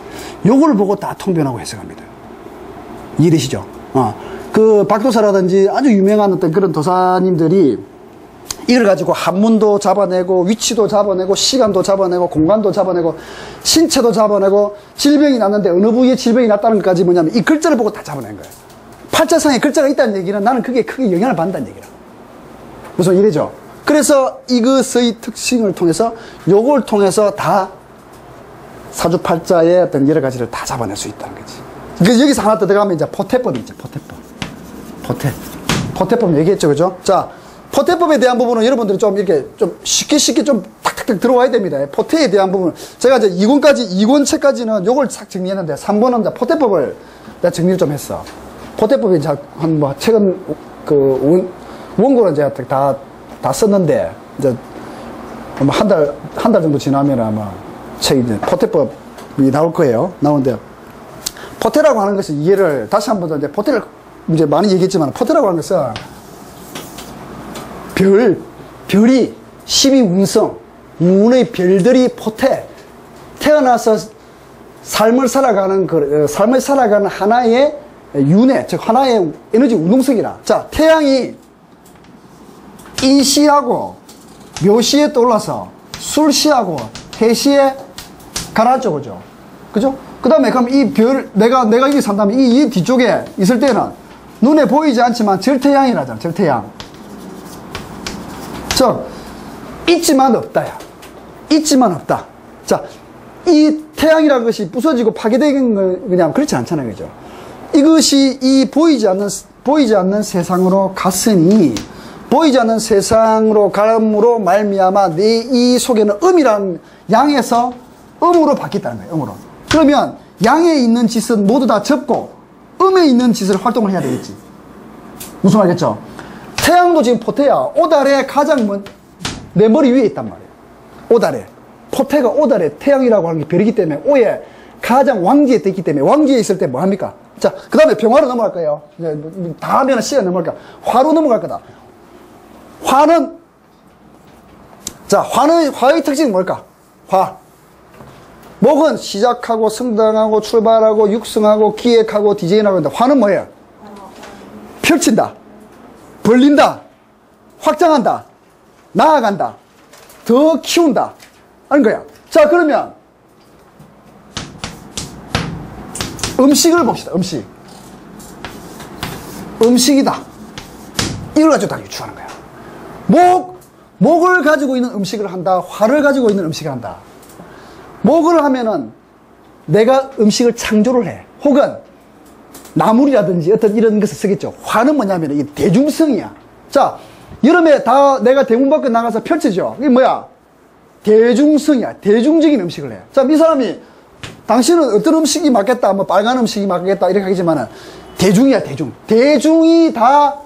요걸 보고 다 통변하고 해석합니다. 이해되시죠? 그 박도사라든지 아주 유명한 어떤 그런 도사님들이 이걸 가지고 한문도 잡아내고 위치도 잡아내고 시간도 잡아내고 공간도 잡아내고 신체도 잡아내고 질병이 났는데 어느 부위에 질병이 났다는 것까지 뭐냐면 이 글자를 보고 다 잡아낸 거예요. 팔자상에 글자가 있다는 얘기는 나는 그게 크게 영향을 받는다는 얘기라. 무슨 이래죠? 그래서 이것의 특징을 통해서 요걸 통해서 다 사주팔자의 어떤 여러 가지를 다 잡아낼 수 있다는 거지. 그래서 여기서 하나 더 들어가면 이제 포태법이 있죠. 포태법 얘기했죠. 그죠? 자, 포태법에 대한 부분은 여러분들이 좀 이렇게 좀 쉽게 좀 탁탁탁 들어와야 됩니다. 포태에 대한 부분. 제가 이제 2권 책까지는 요걸 싹 정리했는데 3권은 이제 포태법을 내가 정리를 좀 했어. 포태법이 이제 최근 원고는 제가 다 썼는데, 이제 아마 한 달 정도 지나면 아마 책이 이제 포태법이 나올 거예요. 나오는데, 포태라고 하는 것은 이해를 다시 한 번 더 이제 포태를 이제 많이 얘기했지만, 포태라고 하는 것은 별이 12운성, 운의 별들이 포태, 태어나서 삶을 살아가는 하나의 윤회, 즉 하나의 에너지 운동성이라. 자, 태양이 인시하고 묘시에 떠올라서 술시하고 해시에 가라앉죠. 그죠? 그 다음에 그럼 이 별, 내가 여기 산다면 이 뒤쪽에 있을 때는 눈에 보이지 않지만 절태양이라잖아. 절태양. 자, 있지만 없다야. 있지만 없다. 자, 이 태양이라는 것이 부서지고 파괴되는 건 그냥 그렇지 않잖아요. 그죠? 이것이 이 보이지 않는 세상으로 갔으니, 보이지 않는 세상으로 감으로 말미암아 내 이 속에는 음이라는 양에서 음으로 바뀌었다는 거예요. 음으로. 그러면 양에 있는 짓은 모두 다 접고 음에 있는 짓을 활동을 해야 되겠지. 무슨 말이겠죠? 태양도 지금 포태야. 오달에 가장 내 머리 위에 있단 말이에요. 오달에. 포태가 오달에 태양이라고 하는 게 별이기 때문에 오에 가장 왕지에 있기 때문에 왕지에 있을 때 뭐 합니까? 자, 그 다음에 병화로 넘어갈 거예요. 다 하면 시간 넘어갈 거야. 화로 넘어갈 거다. 화는, 자, 화의 특징은 뭘까? 화. 목은 시작하고 성장하고 출발하고 육성하고 기획하고 디자인하고 한다. 화는 뭐예요? 펼친다. 벌린다. 확장한다. 나아간다. 더 키운다. 하는 거야. 자, 그러면 음식을 봅시다. 음식이다. 이걸 가지고 다 유추하는 거야. 목을 가지고 있는 음식을 한다. 화를 가지고 있는 음식을 한다. 목을 하면은 내가 음식을 창조를 해. 혹은 나물이라든지 어떤 이런 것을 쓰겠죠. 화는 뭐냐면 이 대중성이야. 자, 여름에 다 내가 대문 밖에 나가서 펼쳐져. 이게 뭐야? 대중성이야. 대중적인 음식을 해. 자, 이 사람이 당신은 어떤 음식이 맞겠다, 뭐 빨간 음식이 맞겠다 이렇게 하겠지만은 대중이야. 대중. 대중이 다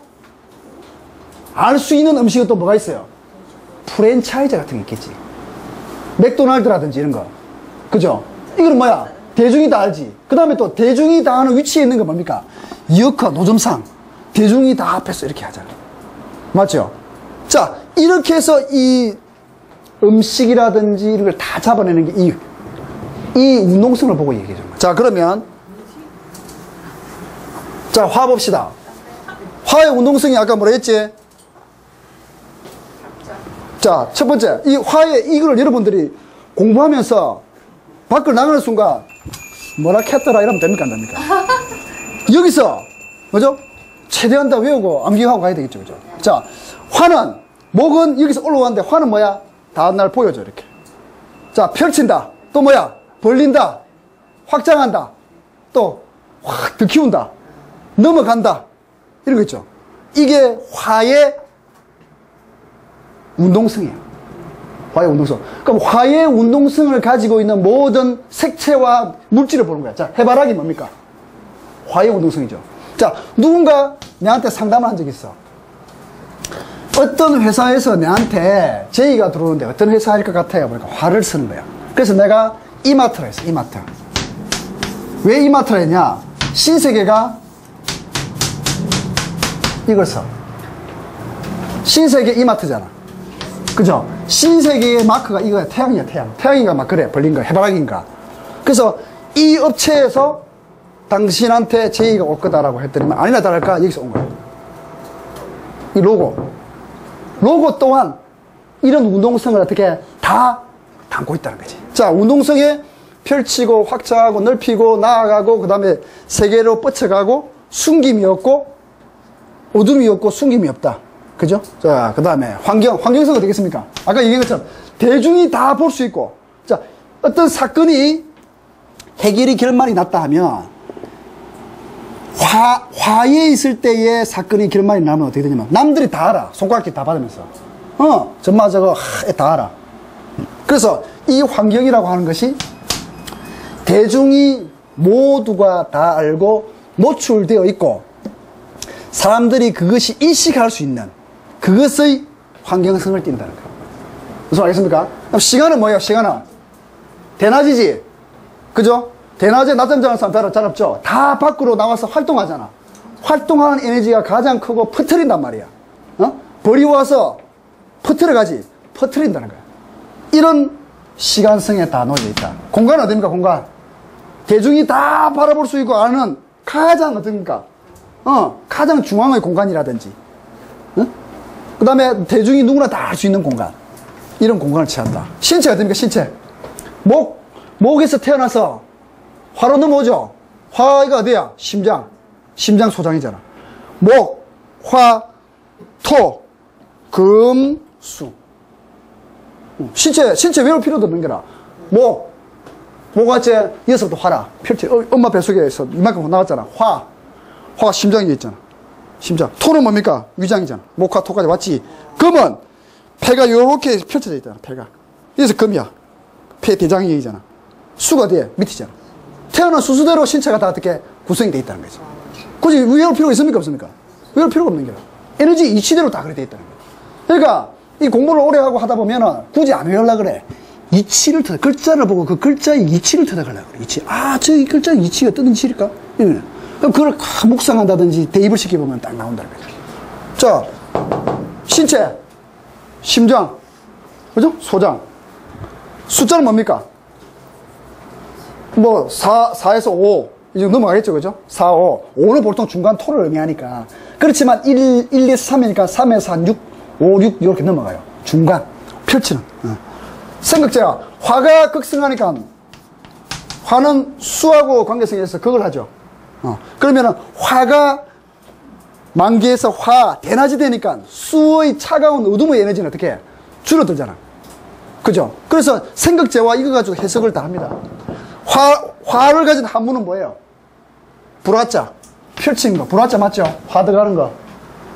알 수 있는 음식은 또 뭐가 있어요? 프랜차이즈 같은 게 있겠지. 맥도날드라든지 이런 거. 그죠? 이거는 뭐야? 대중이 다 알지. 그 다음에 또 대중이 다 아는 위치에 있는 거 뭡니까? 이어커, 노점상. 대중이 다 앞에서 이렇게 하잖아. 맞죠? 자, 이렇게 해서 이 음식이라든지 이런 걸 다 잡아내는 게 이 운동성을 보고 얘기해 줍니다. 자, 그러면 자, 화 봅시다. 화의 운동성이 아까 뭐라 했지? 자, 첫 번째, 이 화의 이걸 여러분들이 공부하면서 밖을 나가는 순간 뭐라 했더라 이러면 됩니까? 안 됩니까? 여기서 뭐죠? 최대한 다 외우고 암기하고 가야 되겠죠. 그죠? 자, 화는 목은 여기서 올라오는데 화는 뭐야? 다음날 보여줘 이렇게. 자, 펼친다. 또 뭐야? 벌린다. 확장한다. 또 확 더 키운다. 넘어간다. 이런 거 있죠. 이게 화의 운동성이에요. 화의 운동성. 그럼 화의 운동성을 가지고 있는 모든 색채와 물질을 보는 거야. 자, 해바라기 뭡니까? 화의 운동성이죠. 자, 누군가 내한테 상담을 한 적이 있어. 어떤 회사에서 내한테 제의가 들어오는데 어떤 회사일 것 같아요? 그러니까 화를 쓰는 거야. 그래서 내가 이마트라 했어. 이마트. 왜 이마트라 했냐? 신세계가 이걸 써. 신세계 이마트잖아. 그죠? 신세계의 마크가 이거야. 태양이야, 태양. 태양인가 막 그래. 벌린 거, 해바라기인가. 그래서 이 업체에서 당신한테 제의가 올 거다라고 했더니 아니나 다를까 여기서 온 거야. 이 로고 또한 이런 운동성을 어떻게 다 담고 있다는 거지. 자, 운동성에 펼치고 확장하고 넓히고 나아가고 그 다음에 세계로 뻗쳐가고 숨김이 없고 어둠이 없고 숨김이 없다. 그죠? 자, 그 다음에 환경성은 되겠습니까? 아까 얘기한 것처럼 대중이 다 볼 수 있고, 자, 어떤 해결이 결말이 났다 하면 화에 있을 때의 사건이 결말이 나면 어떻게 되냐면 남들이 다 알아. 손가락질 다 받으면서 정말 저거 다 알아. 그래서 이 환경이라고 하는 것이 대중이 모두가 다 알고 노출되어 있고 사람들이 그것이 인식할 수 있는 그것의 환경성을 띈다는 거예요. 무슨 알겠습니까? 그럼 시간은 뭐예요? 시간은 대낮이지. 그죠? 대낮에 낮잠 자는 사람 잘 없죠? 다 밖으로 나와서 활동하잖아. 활동하는 에너지가 가장 크고 퍼트린단 말이야. 벌이 와서 퍼트려가지. 퍼트린다는 거야. 이런 시간성에 다 놓여져 있다. 공간은 어딥니까? 공간. 대중이 다 바라볼 수 있고 아는 가장 어떻습니까? 가장 중앙의 공간이라든지. 그 다음에 대중이 누구나 다 알 수 있는 공간. 이런 공간을 취한다. 신체가 어딥니까? 신체. 목에서 태어나서 화로 넘어오죠. 화가 어디야? 심장. 심장 소장이잖아. 목, 화, 토, 금, 수. 신체 외울 필요도 없는 거라. 목화째, 여기서부터 화라. 펼쳐. 엄마 뱃속에서 이만큼 나왔잖아. 화가 심장에 있잖아. 심장. 토는 뭡니까? 위장이잖아. 목화, 토까지 왔지. 금은 폐가 요렇게 펼쳐져 있잖아. 폐가. 여기서 금이야. 폐 대장이잖아. 수가 뒤에 밑이잖아. 태어난 순서대로 신체가 다 어떻게 구성이 되어 있다는 거죠. 굳이 외울 필요가 있습니까? 없습니까? 외울 필요가 없는 거야. 에너지 이치대로 다 그렇게 되어 있다는 거야. 그러니까 이 공부를 오래 하고 하다 보면은 굳이 안 외우려고 그래. 이치를 글자를 보고 그 글자의 이치를 터득하려고 그래. 이치. 저 이 글자의 이치가 뜨는 이치일까? 이러면. 그럼 그걸 묵상한다든지 대입을 시켜보면 딱 나온다는 거죠. 자, 신체, 심장, 그죠? 소장. 숫자는 뭡니까? 4에서 5. 이 정도 넘어가겠죠, 그죠? 4, 5. 5는 보통 중간 토를 의미하니까. 그렇지만 1, 2에서 3이니까 3에서 4, 6, 5, 6, 이렇게 넘어가요. 중간. 펼치는. 생각제가 화가 극성하니까 화는 수하고 관계성이 있어서 그걸 하죠. 그러면은 화가 만개에서 화, 대낮이 되니까 수의 차가운 어둠의 에너지는 어떻게 해? 줄어들잖아. 그죠? 그래서 생각제와 이거 가지고 해석을 다 합니다. 화를 가진 한문은 뭐예요? 불화자. 펼친 거. 불화자 맞죠? 화 들어가는 거.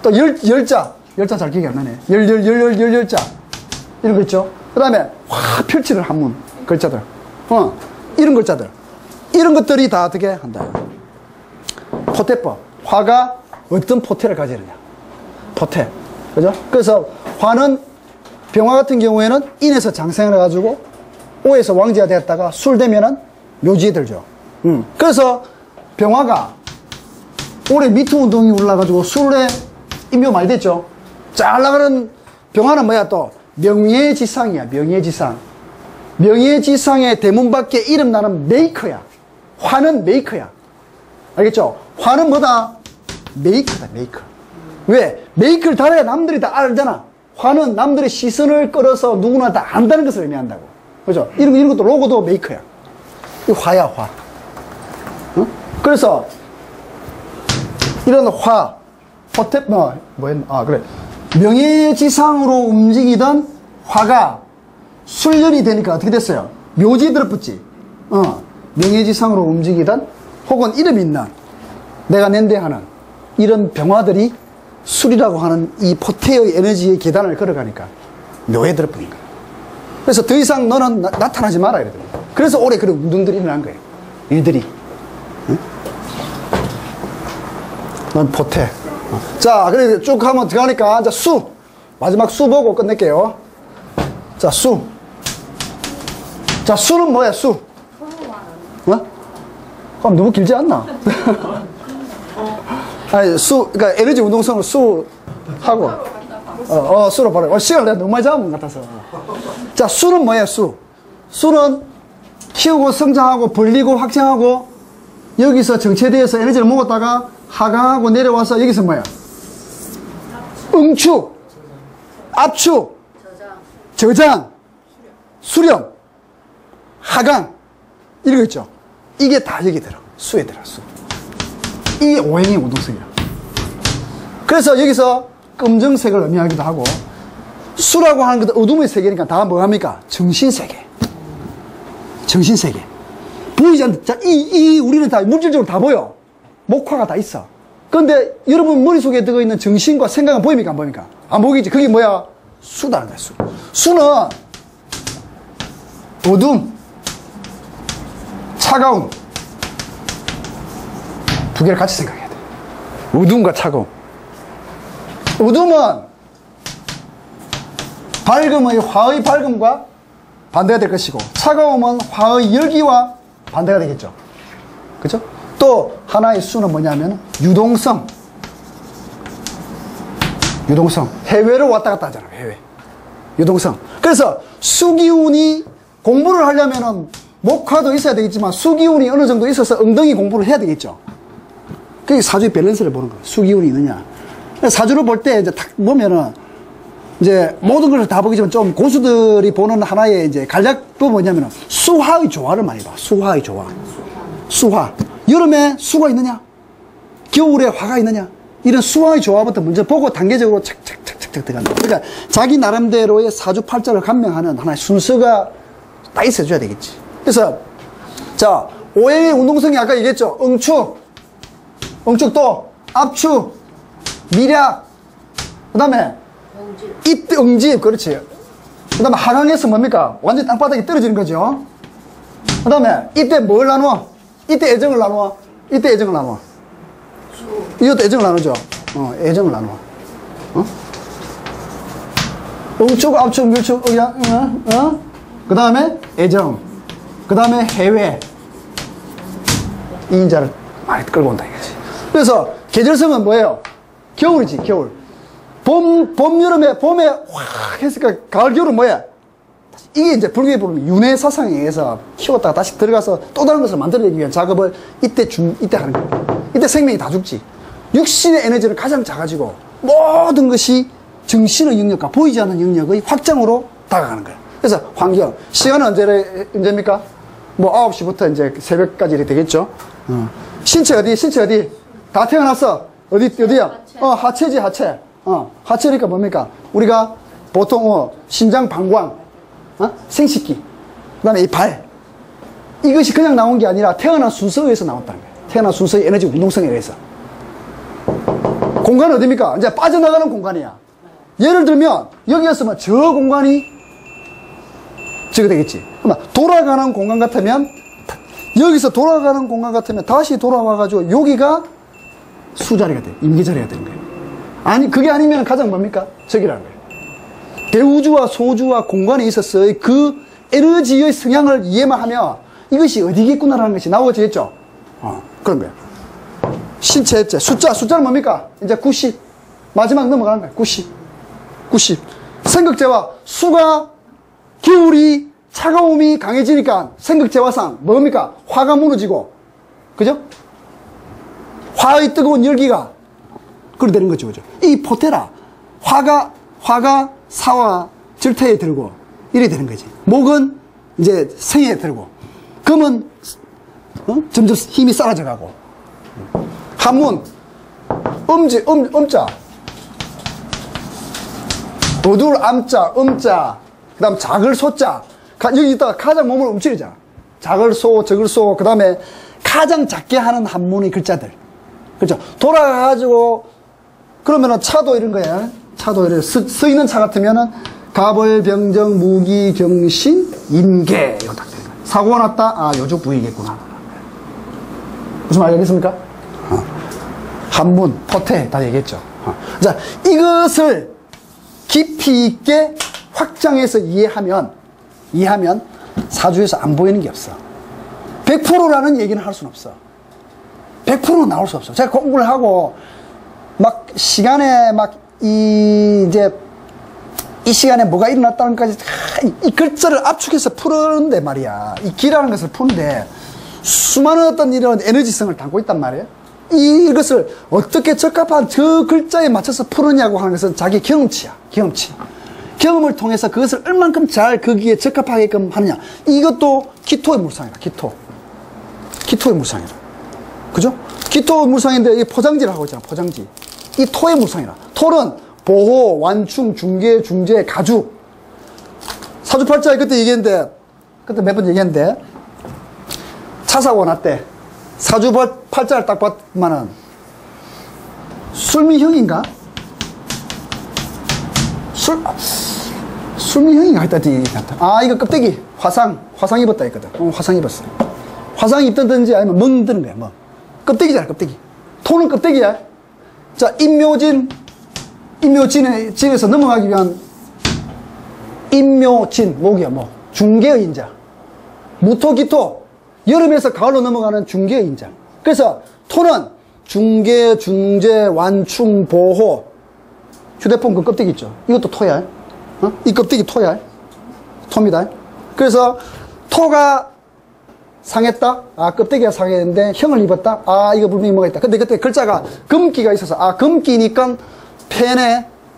또 열자 잘 기억이 안 나네. 열자. 이런 거 있죠? 그 다음에 펼치는 한문. 글자들. 이런 글자들. 이런 것들이 다 어떻게 한다. 포태법. 화가 어떤 포태를 가지느냐. 포태. 그죠? 그래서 화는 병화 같은 경우에는 인에서 장생을 해가지고 오에서 왕지가 되었다가 술 되면은 묘지에 들죠. 그래서 병화가 올해 미투 운동이 올라가지고 술에 인묘 많이 됐죠. 잘 나가는 병화는 뭐야 또? 명예지상이야. 명예지상. 명예지상의 대문 밖에 이름 나는 메이커야. 화는 메이커야. 알겠죠? 화는 뭐다? 메이커다. 메이커. 왜? 메이커를 달아야 남들이 다 알잖아. 화는 남들의 시선을 끌어서 누구나 다 안다는 것을 의미한다고. 그죠? 이런 것도 로고도 메이커야. 이 화야, 화. 응? 그래서 이런 화, 그래. 명예지상으로 움직이던 화가 술년이 되니까 어떻게 됐어요? 묘지에 들어붙지. 명예지상으로 움직이던 혹은 이름 있는 내가 낸대하는 이런 병화들이 술이라고 하는 이 포태의 에너지의 계단을 걸어가니까 묘에 들어붙는 거야. 그래서 더 이상 너는 나타나지 마라 이러더니. 그래서 올해 그런 운동들이 일어난 거예요. 일들이. 응? 넌 포태. 자, 그래 쭉 하면 들어가니까 자, 수. 마지막 수 보고 끝낼게요. 자, 수. 자, 수는 뭐야, 수? 그럼 너무 길지 않나? 아니, 그러니까 에너지 운동성을 수하고, 수로 바로. 시간을 내가 너무 많이 잡은 것 같아서. 자, 수는 뭐예요, 수? 수는 키우고 성장하고 벌리고 확장하고 여기서 정체되어서 에너지를 먹었다가 하강하고 내려와서 여기서 뭐야? 응축, 압축, 저장, 수렴, 하강, 이런 거 있죠? 이게 다 여기 들어. 수에 들어, 수. 이게 오행의 운동성이야. 그래서 여기서 검정색을 의미하기도 하고, 수라고 하는 것도 어둠의 세계니까 다 뭐 합니까? 정신세계. 정신세계. 보이지 않는, 자, 우리는 다 물질적으로 다 보여. 목화가 다 있어. 그런데 여러분 머릿속에 들어있는 정신과 생각은 보입니까? 안 보입니까? 안 보이지. 그게 뭐야? 수다는 거야, 수. 수는 어둠, 차가움. 두 개를 같이 생각해야 돼. 어둠과 차가움. 어둠은 밝음의 화의 밝음과 반대가 될 것이고, 차가움은 화의 열기와 반대가 되겠죠. 그죠? 또 하나의 수는 뭐냐면 유동성. 유동성. 해외로 왔다 갔다 하잖아. 해외. 유동성. 그래서 수기운이 공부를 하려면은 목화도 있어야 되겠지만 수기운이 어느 정도 있어서 엉덩이 공부를 해야 되겠죠. 그게 사주의 밸런스를 보는 거예요. 수기운이 있느냐. 사주를 볼 때 이제 딱 보면은 이제 모든 것을 다 보기 전에 좀 고수들이 보는 하나의 이제 간략법은 뭐냐면은 수화의 조화를 많이 봐. 수화의 조화. 수화. 여름에 수가 있느냐? 겨울에 화가 있느냐? 이런 수화의 조화부터 먼저 보고 단계적으로 착착착착 탁탁 들어간다. 그러니까 자기 나름대로의 사주팔자를 감명하는 하나의 순서가 다 있어줘야 되겠지. 그래서 자, 오행의 운동성이 아까 얘기했죠. 응축, 응축도, 압축, 미략, 그 다음에 이때 응집, 그렇지. 그 다음에 하강에서 뭡니까? 완전 땅바닥에 떨어지는 거죠. 그 다음에 이때 뭘 나누어? 이때 애정을 나누어. 이때 애정을 나누어. 이것도 애정을 나누죠. 애정을 나누어. 응축, 압축, 밀축, 그 다음에 애정. 그 다음에 해외. 이 인자를 많이 끌고 온다 이거지. 그래서 계절성은 뭐예요? 겨울이지, 겨울. 봄, 여름에, 봄에 확 했으니까 가을, 겨울은 뭐야? 이게 이제 불교의 보면 윤회 사상에 의해서 키웠다가 다시 들어가서 또 다른 것을 만들어내기 위한 작업을 이때 하는 거야. 이때 생명이 다 죽지. 육신의 에너지는 가장 작아지고 모든 것이 정신의 영역과 보이지 않는 영역의 확장으로 다가가는 거야. 그래서 환경. 시간은 언제입니까? 뭐 9시부터 이제 새벽까지 이렇게 되겠죠. 신체 어디? 신체 어디? 다 태어났어. 어디야? 하체지, 하체. 하체니까 뭡니까? 우리가 보통, 신장, 방광, 생식기. 그 다음에 이 발. 이것이 그냥 나온 게 아니라 태어난 순서에 의해서 나왔다는 거예요. 태어난 순서의 에너지 운동성에 의해서. 공간은 어디입니까? 이제 빠져나가는 공간이야. 예를 들면, 여기였으면 저 공간이 저거 되겠지. 그러면 돌아가는 공간 같으면, 여기서 돌아가는 공간 같으면 다시 돌아와가지고 여기가 수자리가 돼. 임계자리가 되는 거예요. 아니, 그게 아니면 가장 뭡니까? 저기라는 거예요. 대우주와 소주와 공간에 있어서의 그 에너지의 성향을 이해만 하면 이것이 어디겠구나라는 것이 나오겠죠? 그런 거예요. 신체 heb체. 숫자는 뭡니까? 이제 90. 마지막 넘어가는 거예요. 90. 생극제와 수가 겨울이 차가움이 강해지니까 생극제화상 뭡니까? 화가 무너지고, 그죠? 화의 뜨거운 열기가 그래 되는 거죠, 그죠? 이 포테라 화가 사와 절태에 들고 이래 되는 거지. 목은 이제 생에 들고, 금은 점점 힘이 사라져 가고, 한문 음자, 어둘 암자, 음자, 그 다음 작을 소자. 여기 있다가 가장 몸을 움츠리잖아. 작을 소, 적을 소, 그 다음에 가장 작게 하는 한문의 글자들. 그렇죠? 돌아가가지고, 그러면은 차도 이런 거야. 차도 이래. 서 있는 차 같으면은 가벌, 병정, 무기, 경신, 임계. 이거 딱 되는 거야. 사고가 났다? 요쪽 부위겠구나. 무슨 말 알겠습니까? 한문, 포태, 다 얘기했죠. 자, 이것을 깊이 있게 확장해서 이해하면 사주에서 안 보이는 게 없어. 100%라는 얘기는 할 수는 없어. 100%는 나올 수 없어. 제가 공부를 하고 막 시간에 이제 이 시간에 뭐가 일어났다는 까지 이 글자를 압축해서 푸는데 말이야. 이 기라는 것을 푸는데 수많은 어떤 이런 에너지성을 담고 있단 말이에요. 이것을 어떻게 적합한 저 글자에 맞춰서 푸느냐고 하는 것은 자기 경험치야. 경험을 통해서 그것을 얼만큼 잘 거기에 적합하게끔 하느냐. 이것도 기토의 물상이다. 기토의 물상이다. 그죠? 기토의 물상인데 이 포장지를 하고 있잖아. 포장지. 이 토의 물상이라. 토는 보호, 완충, 중계, 중재, 가주. 사주팔자에 그때 몇 번 얘기했는데 차 사고 났대. 사주팔자를 딱 봤으면은 술미형인가? 술미형인가 했다지. 이거 껍데기 화상 입었다 했거든. 화상 입었어. 화상 입든지 아니면 멍드는 거야. 뭐 껍데기잖아. 껍데기. 토는 껍데기야. 자, 인묘진에서 넘어가기 위한 인묘진 목이야. 뭐 중개의 인자. 무토기토 여름에서 가을로 넘어가는 중개의 인자. 그래서 토는 중개, 중재, 완충, 보호. 휴대폰 그 껍데기 있죠. 이것도 토야. 이 껍데기 토야. 토입니다. 그래서 토가 상했다? 껍데기가 상했는데 형을 입었다? 이거 분명히 뭐가 있다. 근데 그때 글자가 금기가 있어서, 금기니까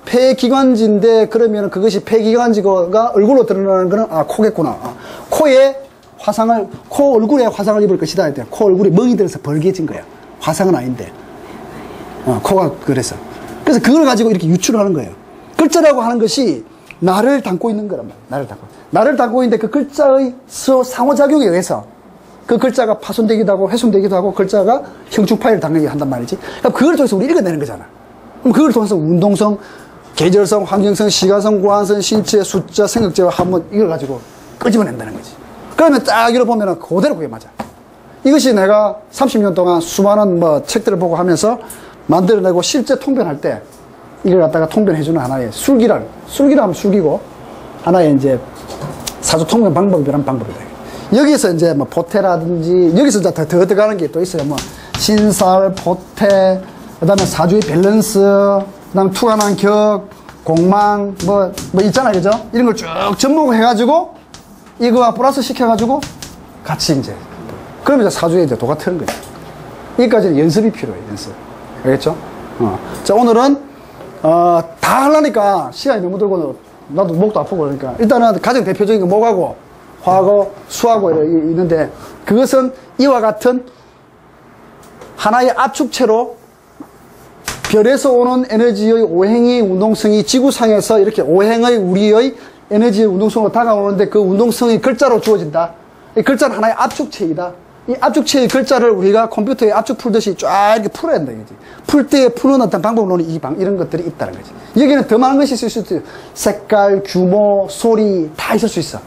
폐기관지인데, 그러면 그것이 폐기관지가 얼굴로 드러나는 거는, 코겠구나. 코 얼굴에 화상을 입을 것이다. 했대. 코 얼굴이 멍이 들어서 벌게진 거야. 화상은 아닌데. 코가 그래서 그걸 가지고 이렇게 유출을 하는 거예요. 글자라고 하는 것이 나를 담고 있는 거란 말이야. 나를 담고 있는데 그 글자의 상호작용에 의해서 그 글자가 파손되기도 하고 훼손되기도 하고 글자가 형축파일을 당연히 한단 말이지. 그럼 그걸 통해서 우리 읽어내는 거잖아. 그럼 그걸 통해서 운동성, 계절성, 환경성, 시간성, 보안성, 신체, 숫자, 생각제와 한번 이걸 가지고 끄집어낸다는 거지. 그러면 딱 읽어보면 그대로 그게 맞아. 이것이 내가 30년 동안 수많은 책들을 보고 하면서 만들어내고 실제 통변할 때 이걸 갖다가 통변해주는 하나의 술기라면 술기고 하나의 이제 사주 통변 방법이란 방법이다. 여기서 이제 보태라든지 여기서 이제 더 들어가는 게 또 있어요. 신살, 보태, 그 다음에 사주의 밸런스, 그 다음에 투관한 격, 공망, 있잖아요. 그죠? 이런 걸 쭉 접목해가지고 이거와 플러스 시켜가지고 같이 이제 그러면 이제 사주에 이제 도가 트는 거죠. 여기까지는 연습이 필요해요. 연습. 알겠죠? 자, 오늘은 다 하려니까 시간이 너무 들고 나도 목도 아프고 그러니까 일단은 가장 대표적인 건 목하고 화하고 수하고 있는데 그것은 이와 같은 하나의 압축체로 별에서 오는 에너지의 오행의 운동성이 지구상에서 이렇게 오행의 우리의 에너지의 운동성으로 다가오는데 그 운동성이 글자로 주어진다. 이 글자는 하나의 압축체이다. 이 압축체의 글자를 우리가 컴퓨터에 압축 풀듯이 쫙 이렇게 풀어야 한다. 이거지. 풀 때 푸는 어떤 방법론이 이런 것들이 있다는 거지. 여기는 더 많은 것이 있을 수 있어요. 색깔, 규모, 소리 다 있을 수 있어.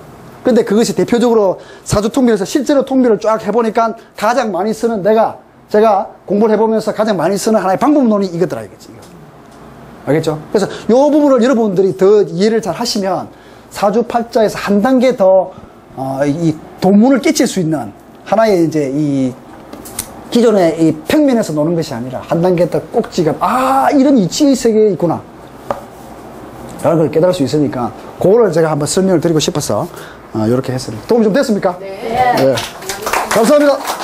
근데 그것이 대표적으로 사주 통변에서 실제로 통변을 쫙 해보니까 가장 많이 쓰는 제가 공부를 해보면서 가장 많이 쓰는 하나의 방법론이 이거더라 이거지. 알겠죠? 그래서 이 부분을 여러분들이 더 이해를 잘 하시면 사주 팔자에서 한 단계 더 이 도문을 끼칠 수 있는 하나의 이제 이 기존의 이 평면에서 노는 것이 아니라 한 단계 더 꼭지가 이런 이치의 세계에 있구나 라는 걸 깨달을 수 있으니까 그거를 제가 한번 설명을 드리고 싶어서 이렇게 했습니다. 도움이 좀 됐습니까? 네. 네. 감사합니다.